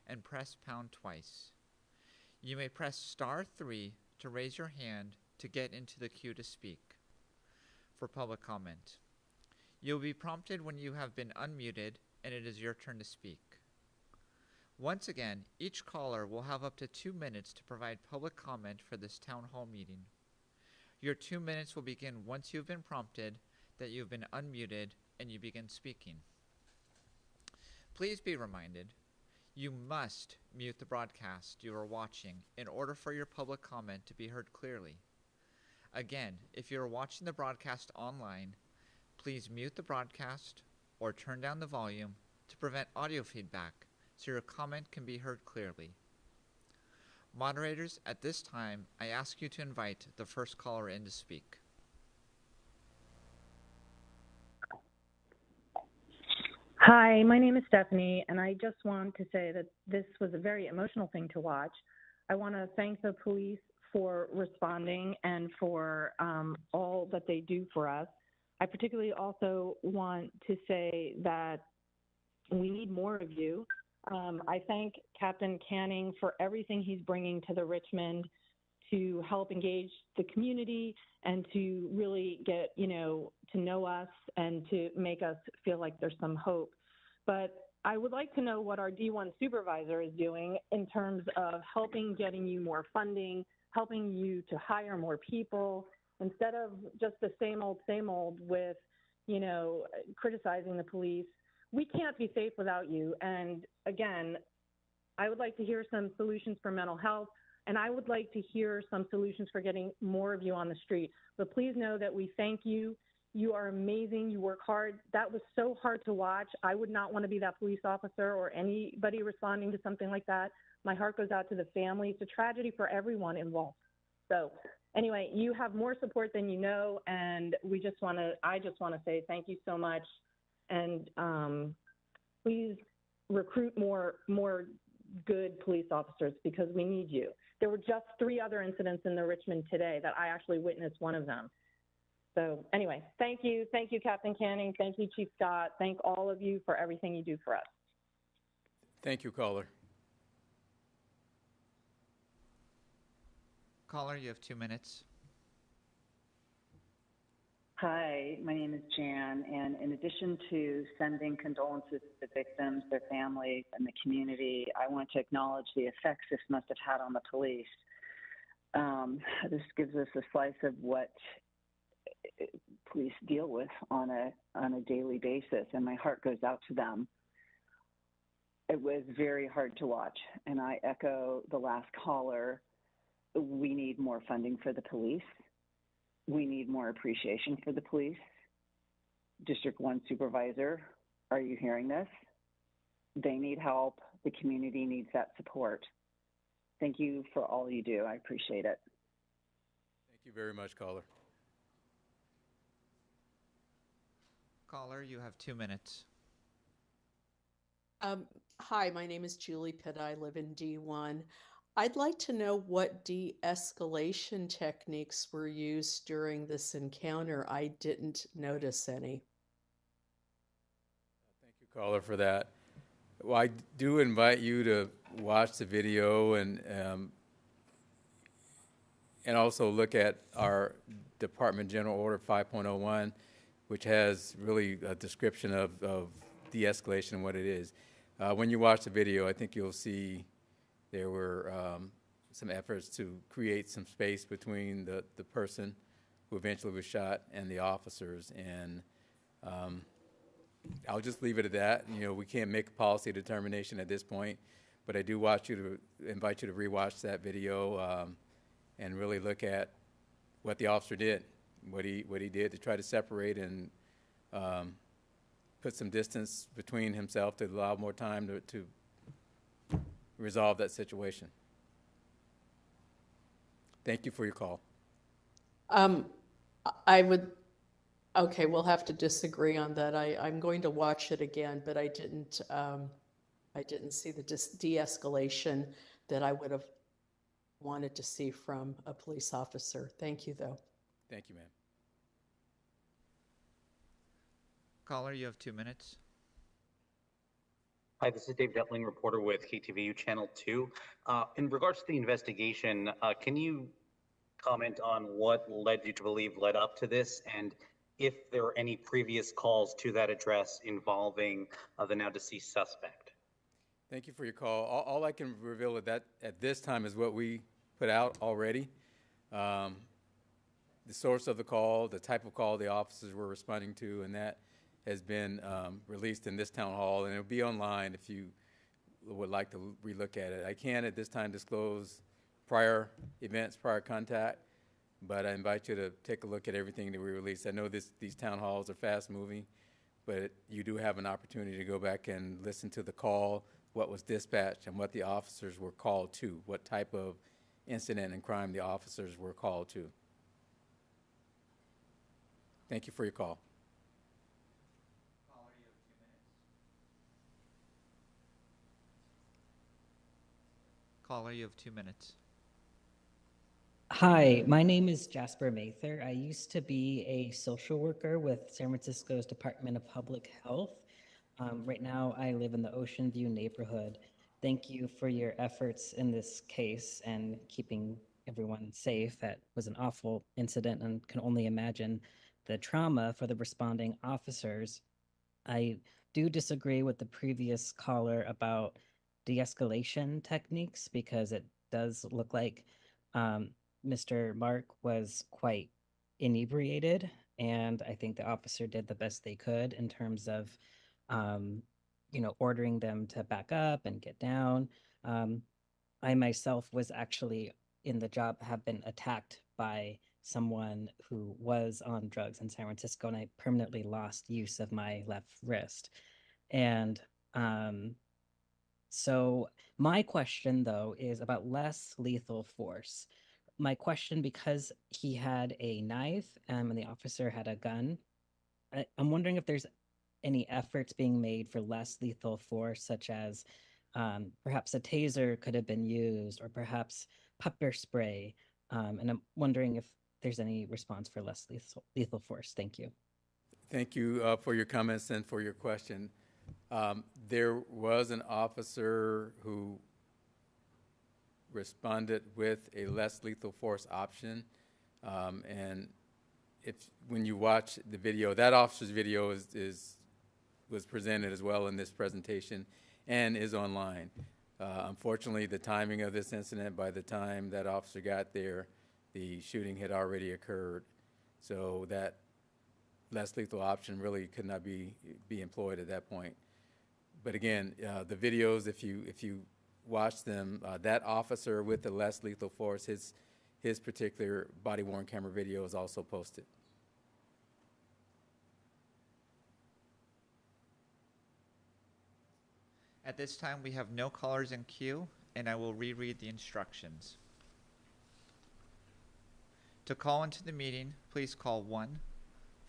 Speaker 1: and press pound twice. You may press *3 to raise your hand to get into the queue to speak for public comment. You'll be prompted when you have been unmuted and it is your turn to speak. Once again, each caller will have up to 2 minutes to provide public comment for this town hall meeting. Your 2 minutes will begin once you've been prompted that you've been unmuted and you begin speaking. Please be reminded, you must mute the broadcast you are watching in order for your public comment to be heard clearly. Again, if you are watching the broadcast online, please mute the broadcast or turn down the volume to prevent audio feedback so your comment can be heard clearly. Moderators, at this time, I ask you to invite the first caller in to speak.
Speaker 14: Hi, my name is Stephanie, and I just want to say that this was a very emotional thing to watch. I want to thank the police for responding and for all that they do for us. I particularly also want to say that we need more of you. I thank Captain Canning for everything he's bringing to the Richmond to help engage the community and to really get, to know us and to make us feel like there's some hope. But I would like to know what our D1 supervisor is doing in terms of helping getting you more funding, helping you to hire more people, instead of just the same old with, criticizing the police. We can't be safe without you. And again, I would like to hear some solutions for mental health, and I would like to hear some solutions for getting more of you on the street. But please know that we thank you. You are amazing. You work hard. That was so hard to watch. I would not want to be that police officer or anybody responding to something like that. My heart goes out to the family. It's a tragedy for everyone involved. So anyway, you have more support than you know, and I just want to say thank you so much. And please recruit more good police officers, because we need you. There were just 3 other incidents in the Richmond today that I actually witnessed one of them. So anyway, thank you. Thank you, Captain Canning. Thank you, Chief Scott. Thank all of you for everything you do for us.
Speaker 2: Thank you, caller.
Speaker 1: Caller, you have 2 minutes.
Speaker 15: Hi, my name is Jan, and in addition to sending condolences to the victims, their families, and the community, I want to acknowledge the effects this must have had on the police. This gives us a slice of what police deal with on a daily basis, and my heart goes out to them. It was very hard to watch, and I echo the last caller. We need more funding for the police. We need more appreciation for the police. District 1 supervisor, are you hearing this? They need help. The community needs that support. Thank you for all you do. I appreciate it.
Speaker 2: Thank you very much, caller.
Speaker 1: Caller, you have 2 minutes.
Speaker 16: Hi, my name is Julie Pitt. I live in D1. I'd like to know what de-escalation techniques were used during this encounter. I didn't notice any.
Speaker 2: Thank you, caller, for that. Well, I do invite you to watch the video and also look at our Department General Order 5.01, which has really a description of de-escalation and what it is. When you watch the video, I think you'll see there were some efforts to create some space between the person who eventually was shot and the officers. And I'll just leave it at that. We can't make a policy determination at this point, but I do invite you to rewatch that video and really look at what the officer did, what he did to try to separate and put some distance between himself to allow more time to resolve that situation. Thank you for your call.
Speaker 16: Okay, we'll have to disagree on that. I'm going to watch it again, but I didn't see the de-escalation that I would have wanted to see from a police officer. Thank you, though.
Speaker 2: Thank you, ma'am.
Speaker 1: Caller, you have 2 minutes.
Speaker 17: Hi, this is Dave Detling, reporter with KTVU Channel 2. In regards to the investigation, can you comment on what led you to believe led up to this, and if there are any previous calls to that address involving the now deceased suspect?
Speaker 2: Thank you for your call. All I can reveal at this time is what we put out already. The source of the call, the type of call the officers were responding to, and that has been released in this town hall, and it'll be online if you would like to relook at it. I can't at this time disclose prior events, prior contact, but I invite you to take a look at everything that we released. I know these town halls are fast moving, but you do have an opportunity to go back and listen to the call, what was dispatched, and what the officers were called to, what type of incident and crime the officers were called to. Thank you for your call.
Speaker 1: Caller, you have 2 minutes.
Speaker 18: Hi, my name is Jasper Mather. I used to be a social worker with San Francisco's Department of Public Health. Right now, I live in the Ocean View neighborhood. Thank you for your efforts in this case and keeping everyone safe. That was an awful incident and can only imagine the trauma for the responding officers. I do disagree with the previous caller about de-escalation techniques because it does look like Mr. Mark was quite inebriated, and I think the officer did the best they could in terms of, ordering them to back up and get down. I myself was actually in the job, have been attacked by someone who was on drugs in San Francisco, and I permanently lost use of my left wrist. And so my question, though, is about less lethal force. My question, because he had a knife and the officer had a gun, I'm wondering if there's any efforts being made for less lethal force, such as perhaps a taser could have been used, or perhaps pepper spray. And I'm wondering if there's any response for less lethal force. Thank you.
Speaker 2: Thank you for your comments and for your question. There was an officer who responded with a less lethal force option, and when you watch the video, that officer's video was presented as well in this presentation and is online. Unfortunately, the timing of this incident, by the time that officer got there, the shooting had already occurred. So that less lethal option really could not be employed at that point. But again, the videos, if you watch them, that officer with the less lethal force, his particular body-worn camera video is also posted.
Speaker 1: At this time, we have no callers in queue, and I will reread the instructions. To call into the meeting, please call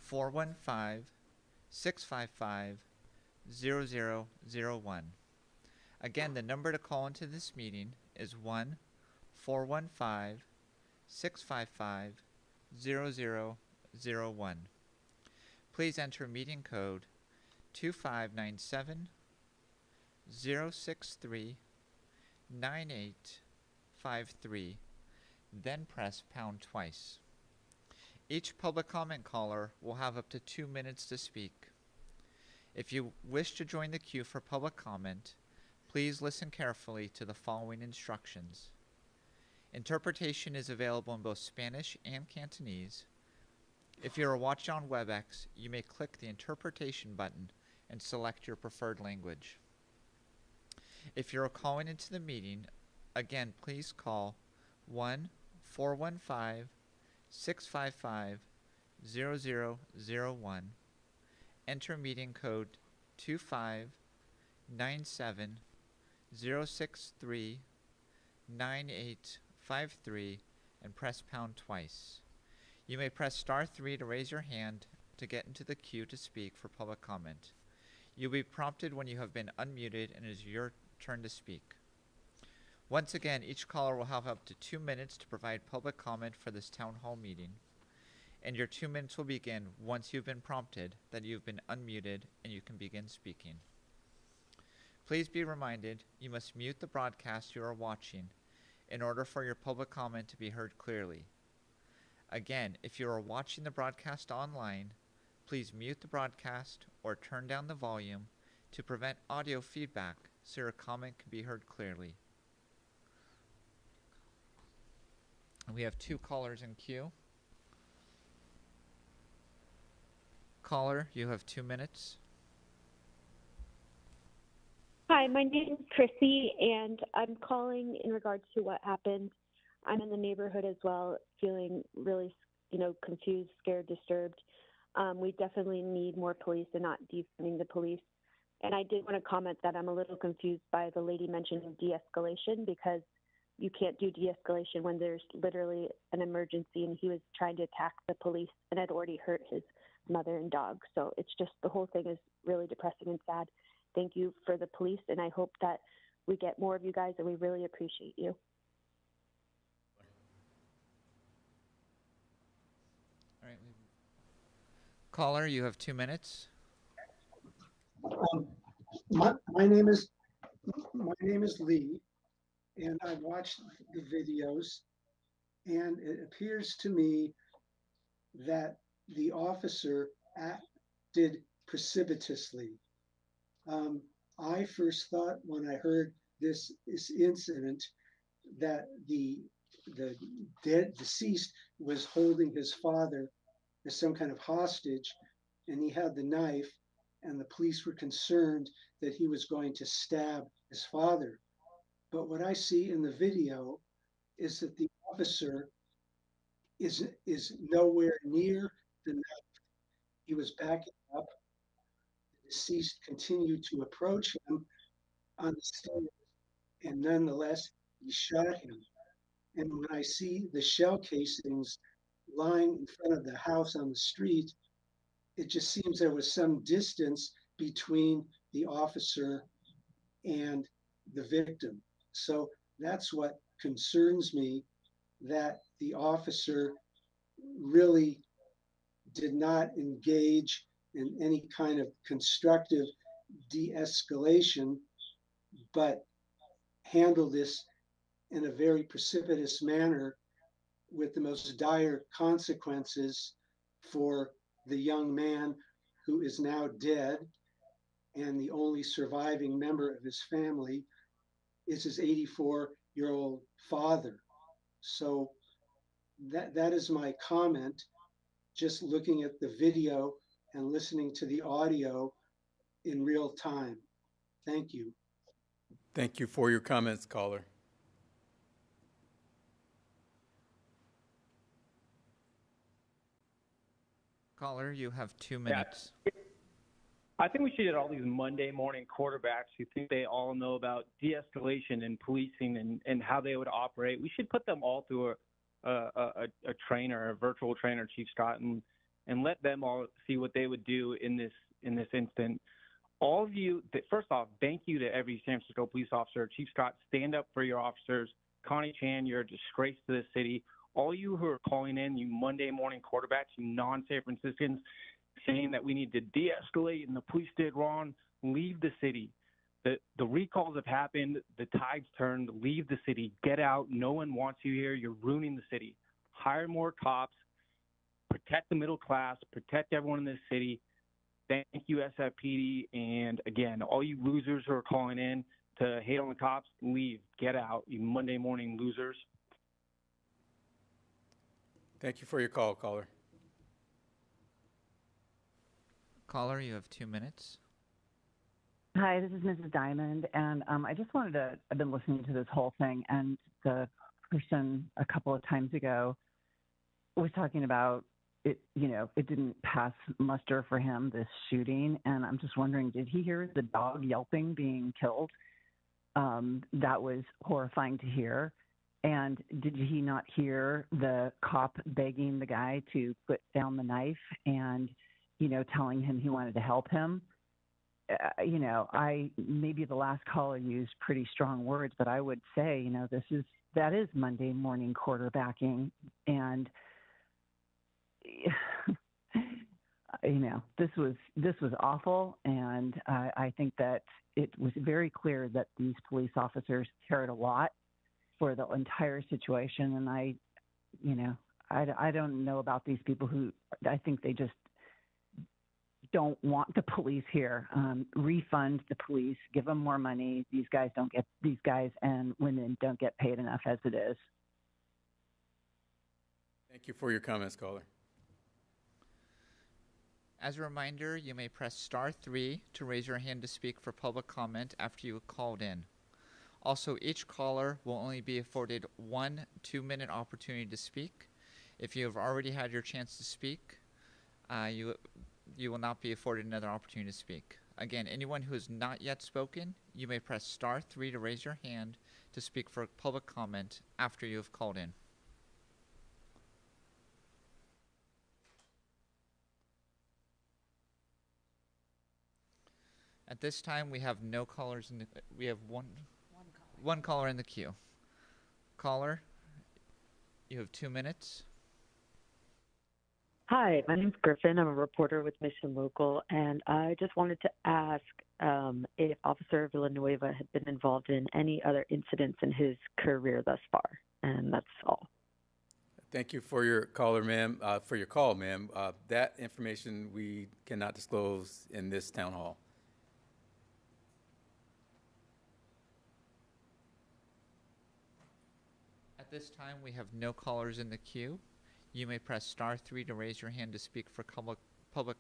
Speaker 1: 1-415-655-0001. Again, the number to call into this meeting is 1-415-655-0001. Please enter meeting code 2597 063 9853, then press pound twice. Each public comment caller will have up to 2 minutes to speak. If you wish to join the queue for public comment, please listen carefully to the following instructions. Interpretation is available in both Spanish and Cantonese. If you are watching on WebEx, you may click the interpretation button and select your preferred language. If you're calling into the meeting, again, please call 1-415-655-0001. Enter meeting code 2597 063 9853 and press pound twice. You may press star 3 to raise your hand to get into the queue to speak for public comment. You'll be prompted when you have been unmuted and it is your turn to speak. Once again, each caller will have up to 2 minutes to provide public comment for this town hall meeting, and your 2 minutes will begin once you've been prompted that you've been unmuted and you can begin speaking. Please be reminded you must mute the broadcast you are watching in order for your public comment to be heard clearly. Again, if you are watching the broadcast online, please mute the broadcast or turn down the volume to prevent audio feedback so your comment can be heard clearly. We have 2 callers in queue. Caller, you have 2 minutes.
Speaker 19: Hi, my name is Chrissy, and I'm calling in regards to what happened. I'm in the neighborhood as well, feeling really, confused, scared, disturbed. We definitely need more police and not defunding the police. And I did want to comment that I'm a little confused by the lady mentioning de-escalation, because you can't do de-escalation when there's literally an emergency, and he was trying to attack the police and had already hurt his mother and dog. So it's just, the whole thing is really depressing and sad. Thank you for the police, and I hope that we get more of you guys, and we really appreciate you.
Speaker 1: All right. Caller, you have 2 minutes.
Speaker 20: My name is Lee, and I watched the videos, and it appears to me that the officer acted precipitously. I first thought when I heard this incident that the deceased was holding his father as some kind of hostage, and he had the knife, and the police were concerned that he was going to stab his father. But what I see in the video is that the officer is nowhere near the knife. He was backing up. The deceased continued to approach him on the stairs, and nonetheless, he shot him. And when I see the shell casings lying in front of the house on the street, it just seems there was some distance between the officer and the victim. So that's what concerns me, that the officer really did not engage in any kind of constructive de-escalation, but handled this in a very precipitous manner with the most dire consequences for the young man who is now dead, and the only surviving member of his family is his 84-year-old father. So that is my comment, just looking at the video and listening to the audio in real time. Thank you.
Speaker 2: Thank you for your comments, caller.
Speaker 1: Caller, you have 2 minutes.
Speaker 21: Yeah. I think we should get all these Monday morning quarterbacks who think they all know about de-escalation and policing and how they would operate. We should put them all through a trainer, a virtual trainer, Chief Scott, and let them all see what they would do in this instant. All of you, first off, thank you to every San Francisco police officer. Chief Scott, stand up for your officers. Connie Chan, you're a disgrace to the city. All you who are calling in, you Monday morning quarterbacks, you non-San Franciscans, saying that we need to de-escalate and the police did wrong, leave the city. The recalls have happened. The tide's turned. Leave the city. Get out. No one wants you here. You're ruining the city. Hire more cops. Protect the middle class. Protect everyone in this city. Thank you, SFPD. And again, all you losers who are calling in to hate on the cops, leave. Get out, you Monday morning losers.
Speaker 2: Thank you for your call, caller.
Speaker 1: Caller, you have 2 minutes.
Speaker 22: Hi, this is Mrs. Diamond, and I just wanted to, I've been listening to this whole thing, and the person a couple of times ago was talking about it, it didn't pass muster for him, this shooting, and I'm just wondering, did he hear the dog yelping being killed? That was horrifying to hear. And did he not hear the cop begging the guy to put down the knife and, telling him he wanted to help him? Maybe the last caller used pretty strong words, but I would say, that is Monday morning quarterbacking. And this was awful, and I think that it was very clear that these police officers cared a lot for the entire situation. And I don't know about these people who I think they just don't want the police here. Refund the police, give them more money. These guys and women don't get paid enough as it is.
Speaker 2: Thank you for your comments, caller.
Speaker 1: As a reminder, you may press *3 to raise your hand to speak for public comment after you have called in. Also, each caller will only be afforded one 2-minute opportunity to speak. If you have already had your chance to speak, you will not be afforded another opportunity to speak. Again, anyone who has not yet spoken, you may press *3 to raise your hand to speak for public comment after you have called in. At this time, we have no callers in the. We have one caller in the queue. Caller, you have 2 minutes.
Speaker 4: Hi, my name's Griffin. I'm a reporter with Mission Local, and I just wanted to ask if Officer Villanueva had been involved in any other incidents in his career thus far, and that's all.
Speaker 2: Thank you for your caller, ma'am. For your call, ma'am. That information we cannot disclose in this town hall.
Speaker 1: At this time, we have no callers in the queue. You may press *3 to raise your hand to speak for public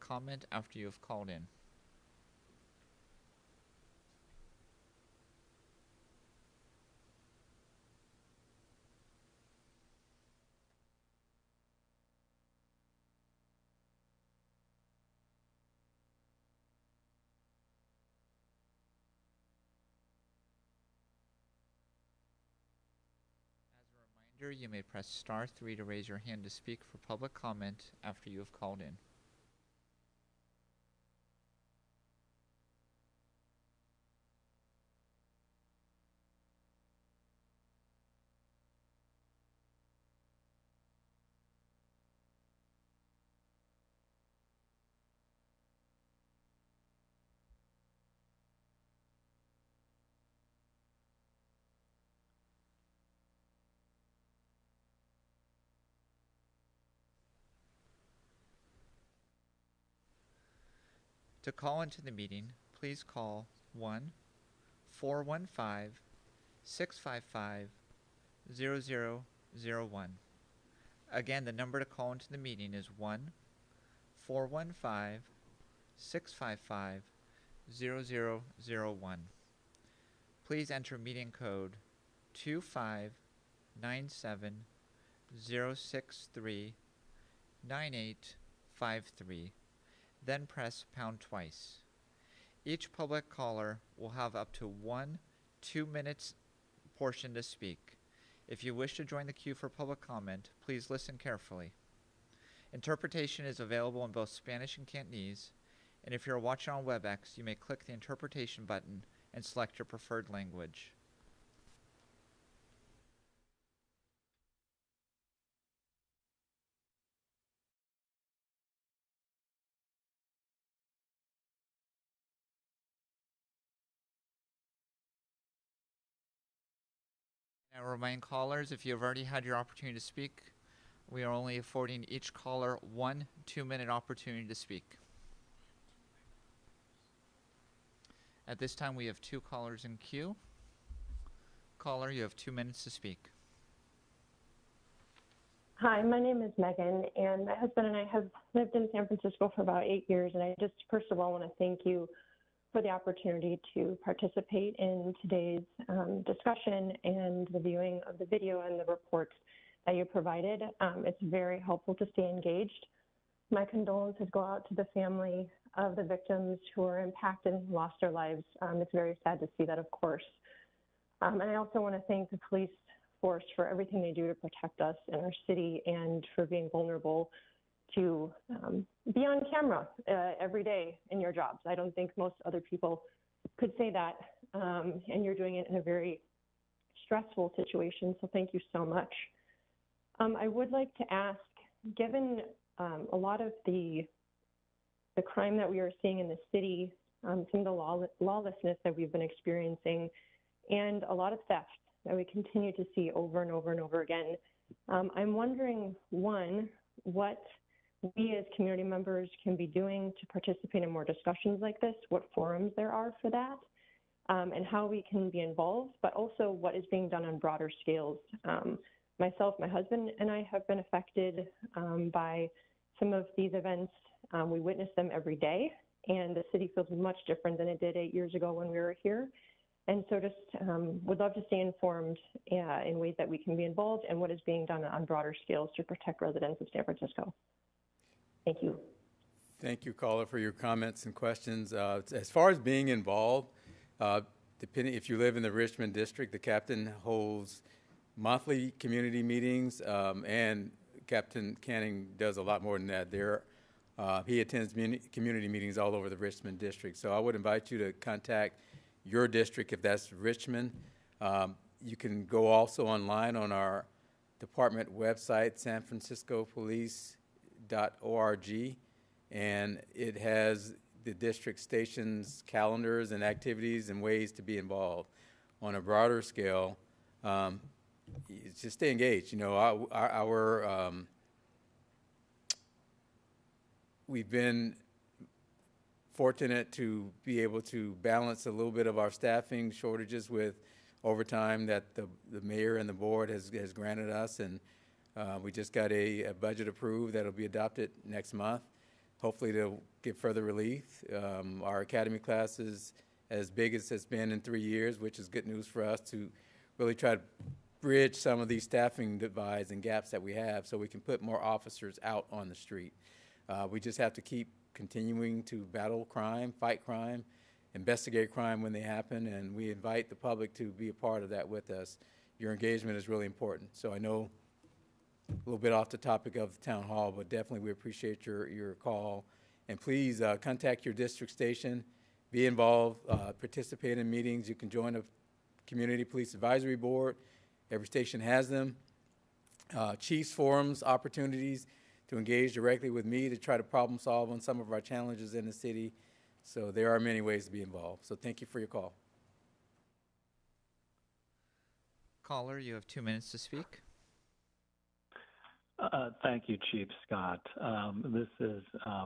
Speaker 1: comment after you have called in. You may press *3 to raise your hand to speak for public comment after you have called in. To call into the meeting, please call 1-415-655-0001. Again, the number to call into the meeting is 1-415-655-0001. Please enter meeting code 25970639853. Then press pound twice. Each public caller will have up to one 2-minute portion to speak. If you wish to join the queue for public comment, please listen carefully. Interpretation is available in both Spanish and Cantonese, and if you're watching on WebEx, you may click the interpretation button and select your preferred language. Now remind callers, if you have already had your opportunity to speak, we are only affording each caller one 2-minute opportunity to speak. At this time, we have 2 callers in queue. Caller, you have 2 minutes to speak.
Speaker 19: Hi, my name is Megan, and my husband and I have lived in San Francisco for about 8 years, and I just first of all want to thank you for the opportunity to participate in today's discussion and the viewing of the video and the reports that you provided. It's very helpful to stay engaged. My condolences go out to the family of the victims who are impacted and lost their lives. It's very sad to see that, of course. And I also want to thank the police force for everything they do to protect us in our city and for being vulnerable to be on camera every day in your jobs. I don't think most other people could say that, and you're doing it in a very stressful situation, so thank you so much. I would like to ask, given a lot of the
Speaker 7: the crime that we are seeing in the city, some of the lawlessness that we've been experiencing, and a lot of theft that we continue to see over and over and over again. I'm wondering, one, what we as community members can be doing to participate in more discussions like this, what forums there are for that, and how we can be involved, but also what is being done on broader scales. Myself, my husband, and I have been affected by some of these events. We witness them every day, and the city feels much different than it did 8 years ago when we were here. And so just would love to stay informed in ways that we can be involved and what is being done on broader scales to protect residents of San Francisco. Thank you.
Speaker 2: Thank you, caller, for your comments and questions. As far as being involved, depending if you live in the Richmond district, the captain holds monthly community meetings, and Captain Canning does a lot more than that. He attends community meetings all over the Richmond district. So I would invite you to contact your district if that's Richmond. You can go also online on our department website, sanfranciscopolice.org, and it has the district stations, calendars, and activities and ways to be involved. On a broader scale, just stay engaged. You know, we've been fortunate to be able to balance a little bit of our staffing shortages with overtime that the mayor and the board has granted us, and we just got a budget approved that'll be adopted next month. Hopefully they'll give further relief. Our academy class is as big as it's been in 3 years, which is good news for us to really try to bridge some of these staffing divides and gaps that we have so we can put more officers out on the street. We just have to keep continuing to battle crime, fight crime, investigate crime when they happen, and we invite the public to be a part of that with us. Your engagement is really important. So I know a little bit off the topic of the town hall, but definitely we appreciate your call. And please contact your district station, be involved, participate in meetings. You can join a community police advisory board. Every station has them. Chiefs forums, opportunities to engage directly with me to try to problem solve on some of our challenges in the city. So there are many ways to be involved. So thank you for your call.
Speaker 1: Caller, you have 2 minutes to speak.
Speaker 8: Thank you, Chief Scott. This is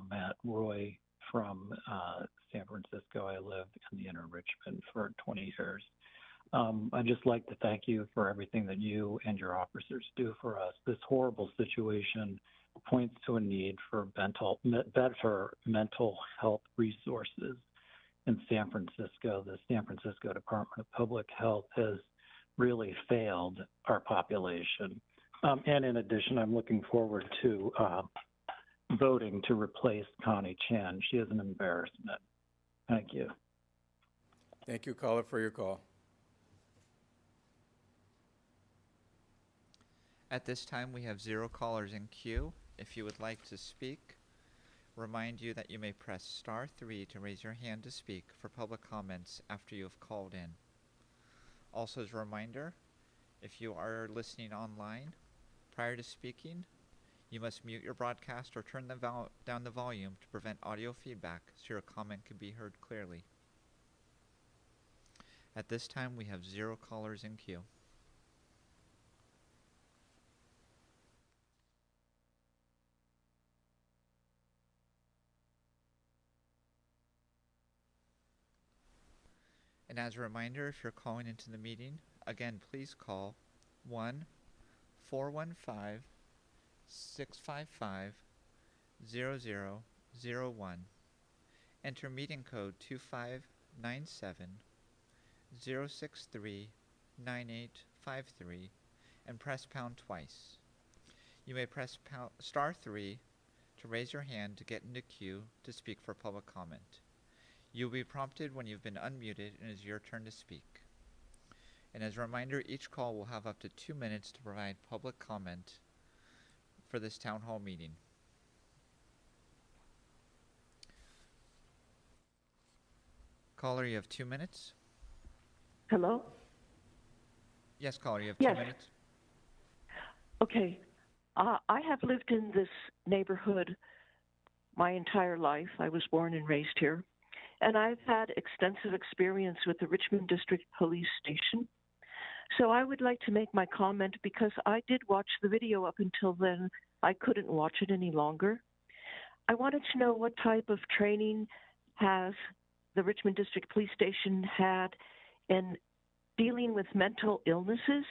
Speaker 8: Matt Roy from San Francisco. I lived in the inner Richmond for 20 years. I'd just like to thank you for everything that you and your officers do for us. This horrible situation points to a need for better mental health resources in San Francisco. The San Francisco Department of Public Health has really failed our population. And in addition, I'm looking forward to voting to replace Connie Chan. She is an embarrassment. Thank you.
Speaker 2: Thank you, caller, for your call.
Speaker 1: At this time, we have 0 callers in queue. If you would like to speak, remind you that you may press *3 to raise your hand to speak for public comments after you have called in. Also, as a reminder, if you are listening online, prior to speaking, you must mute your broadcast or turn down the volume to prevent audio feedback so your comment can be heard clearly. At this time, we have 0 callers in queue. And as a reminder, if you're calling into the meeting, again, please call 1-415-655-0001. Enter meeting code 2597-063-9853 and press pound twice. You may press *3 to raise your hand to get into queue to speak for public comment. You will be prompted when you've been unmuted and it is your turn to speak. And as a reminder, each call will have up to 2 minutes to provide public comment for this town hall meeting. Caller, you have 2 minutes.
Speaker 23: Hello?
Speaker 1: Yes, caller, you have
Speaker 23: Yes.
Speaker 1: 2 minutes.
Speaker 23: Okay. I have lived in this neighborhood my entire life. I was born and raised here. And I've had extensive experience with the Richmond District Police Station. So I would like to make my comment because I did watch the video up until then. I couldn't watch it any longer. I wanted to know what type of training has the Richmond District Police Station had in dealing with mental illnesses.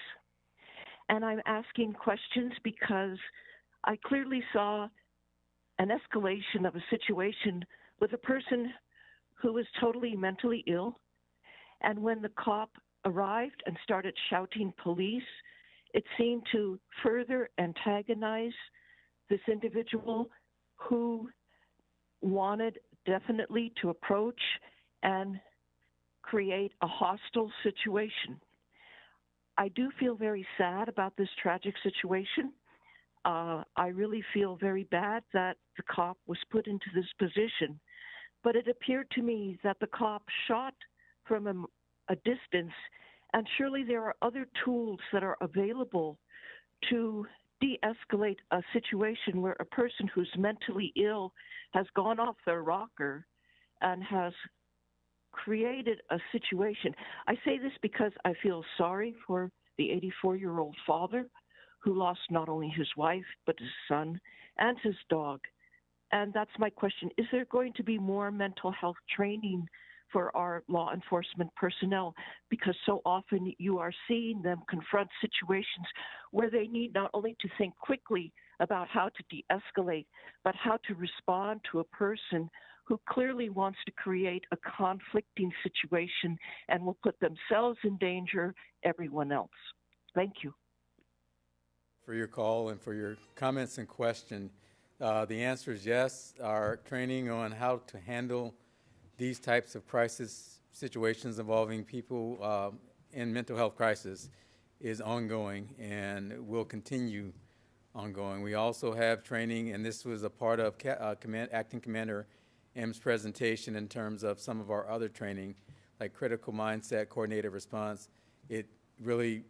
Speaker 23: And I'm asking questions because I clearly saw an escalation of a situation with a person who was totally mentally ill. And when the cop arrived and started shouting police, it seemed to further antagonize this individual who wanted definitely to approach and create a hostile situation. I do feel very sad about this tragic situation. I really feel very bad that the cop was put into this position. But it appeared to me that the cop shot from a distance, and surely there are other tools that are available to de-escalate a situation where a person who's mentally ill has gone off their rocker and has created a situation. I say this because I feel sorry for the 84-year-old father who lost not only his wife, but his son and his dog. And that's my question. Is there going to be more mental health training for our law enforcement personnel? Because so often you are seeing them confront situations where they need not only to think quickly about how to de-escalate, but how to respond to a person who clearly wants to create a conflicting situation and will put themselves in danger, everyone else. Thank you.
Speaker 2: For your call and for your comments and question. The answer is yes. Our training on how to handle these types of crisis situations involving people in mental health crisis is ongoing and will continue ongoing. We also have training, and this was a part of Acting Commander M's presentation in terms of some of our other training, like critical mindset, coordinated response. It really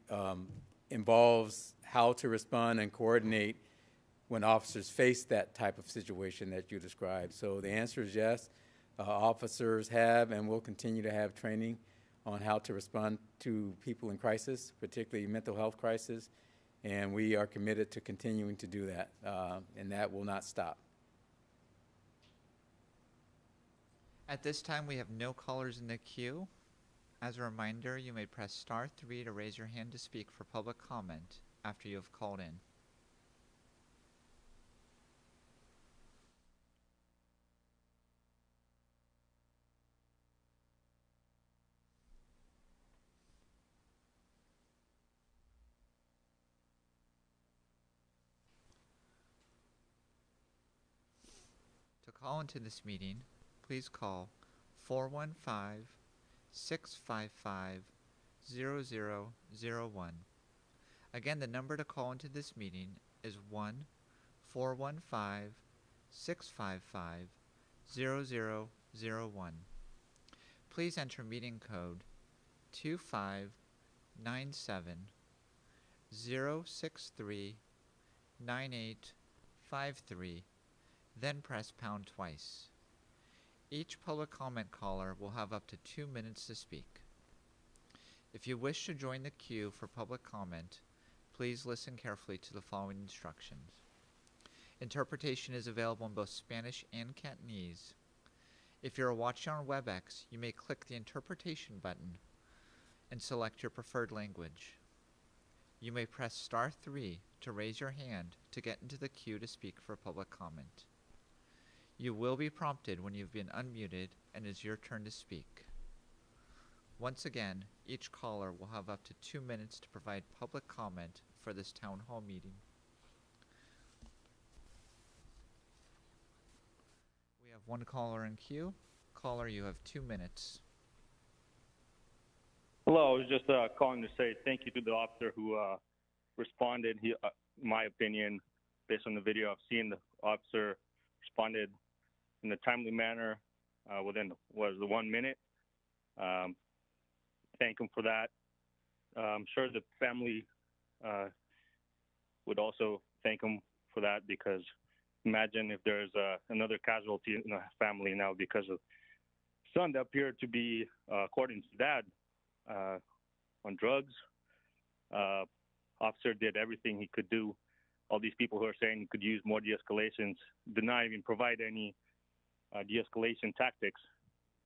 Speaker 2: involves how to respond and coordinate when officers face that type of situation that you described. So the answer is yes. Officers have and will continue to have training on how to respond to people in crisis, particularly mental health crisis, and we are committed to continuing to do that, and that will not stop.
Speaker 1: At this time, we have no callers in the queue. As a reminder, you may press *3 to raise your hand to speak for public comment after you have called in. To call into this meeting, please call 415-655-0001. Again, the number to call into this meeting is 1-415-655-0001. Please enter meeting code 2597-063-9853, then press pound twice. Each public comment caller will have up to 2 minutes to speak. If you wish to join the queue for public comment, please listen carefully to the following instructions. Interpretation is available in both Spanish and Cantonese. If you are watching on WebEx, you may click the interpretation button and select your preferred language. You may press *3 to raise your hand to get into the queue to speak for public comment. You will be prompted when you've been unmuted and it's your turn to speak. Once again, each caller will have up to 2 minutes to provide public comment for this town hall meeting. We have one caller in queue. Caller, you have 2 minutes.
Speaker 21: Hello, I was just calling to say thank you to the officer who responded. He, my opinion, based on the video I've seen, the officer responded in a timely manner within the 1 minute. Thank him for that. I'm sure the family would also thank him for that because imagine if there's another casualty in the family now because of son that appeared to be, according to dad, on drugs. Officer did everything he could do. All these people who are saying he could use more de-escalations did not even provide any de-escalation tactics.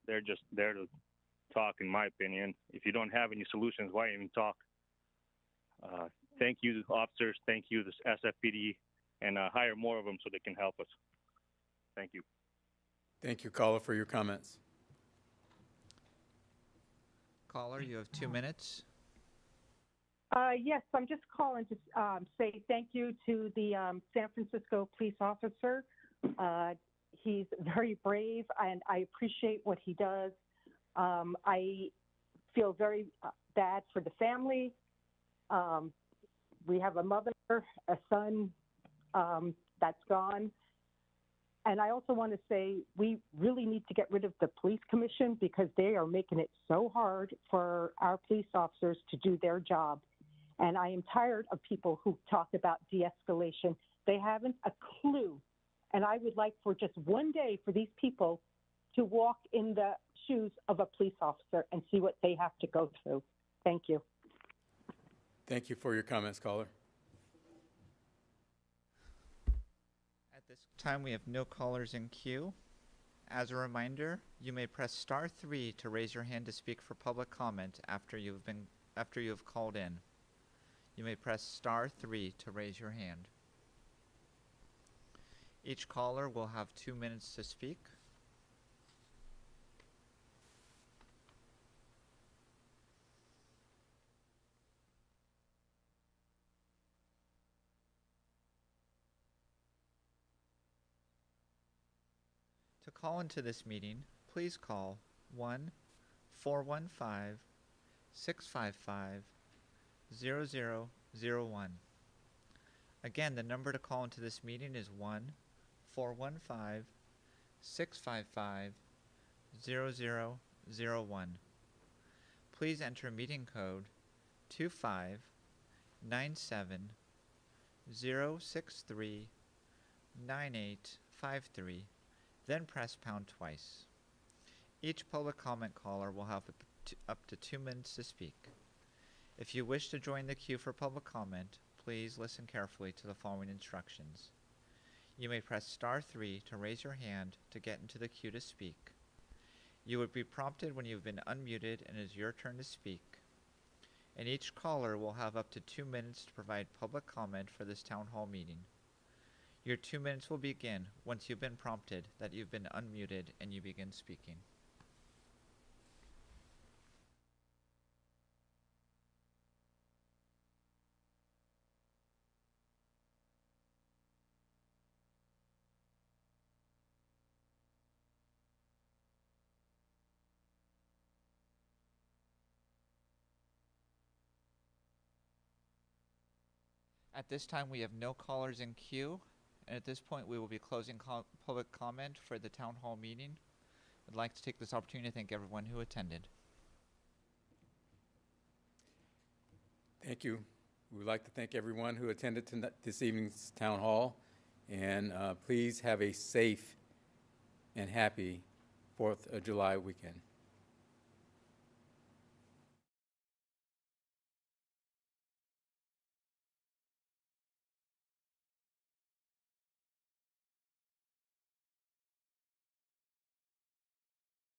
Speaker 21: They're just there to talk, in my opinion. If you don't have any solutions, why even talk? Thank you, officers. Thank you, the SFPD, and hire more of them so they can help us. Thank you.
Speaker 2: Thank you, caller, for your comments.
Speaker 1: Caller, you have 2 minutes.
Speaker 5: Yes, I'm just calling to say thank you to the San Francisco police officer. He's very brave, and I appreciate what he does. I feel very bad for the family. We have a mother, a son that's gone. And I also want to say we really need to get rid of the police commission because they are making it so hard for our police officers to do their job. And I am tired of people who talk about de-escalation. They haven't a clue. And I would like for just one day for these people to walk in the shoes of a police officer and see what they have to go through. Thank you.
Speaker 2: Thank you for your comments, caller.
Speaker 1: At this time, we have no callers in queue. As a reminder, you may press *3 to raise your hand to speak for public comment after you have called in. You may press *3 to raise your hand. Each caller will have 2 minutes to speak. To call into this meeting, please call 1-415-655-0001. Again, the number to call into this meeting is 1-415-655-0001. Please enter meeting code 25970639853, then press pound twice. Each public comment caller will have up to 2 minutes to speak. If you wish to join the queue for public comment, please listen carefully to the following instructions. You may press *3 to raise your hand to get into the queue to speak. You would be prompted when you've been unmuted and it is your turn to speak. And each caller will have up to 2 minutes to provide public comment for this town hall meeting. Your 2 minutes will begin once you've been prompted that you've been unmuted and you begin speaking. At this time, we have no callers in queue, and at this point, we will be closing public comment for the town hall meeting. I'd like to take this opportunity to thank everyone who attended.
Speaker 2: Thank you. We would like to thank everyone who attended this evening's town hall, and please have a safe and happy 4th of July weekend.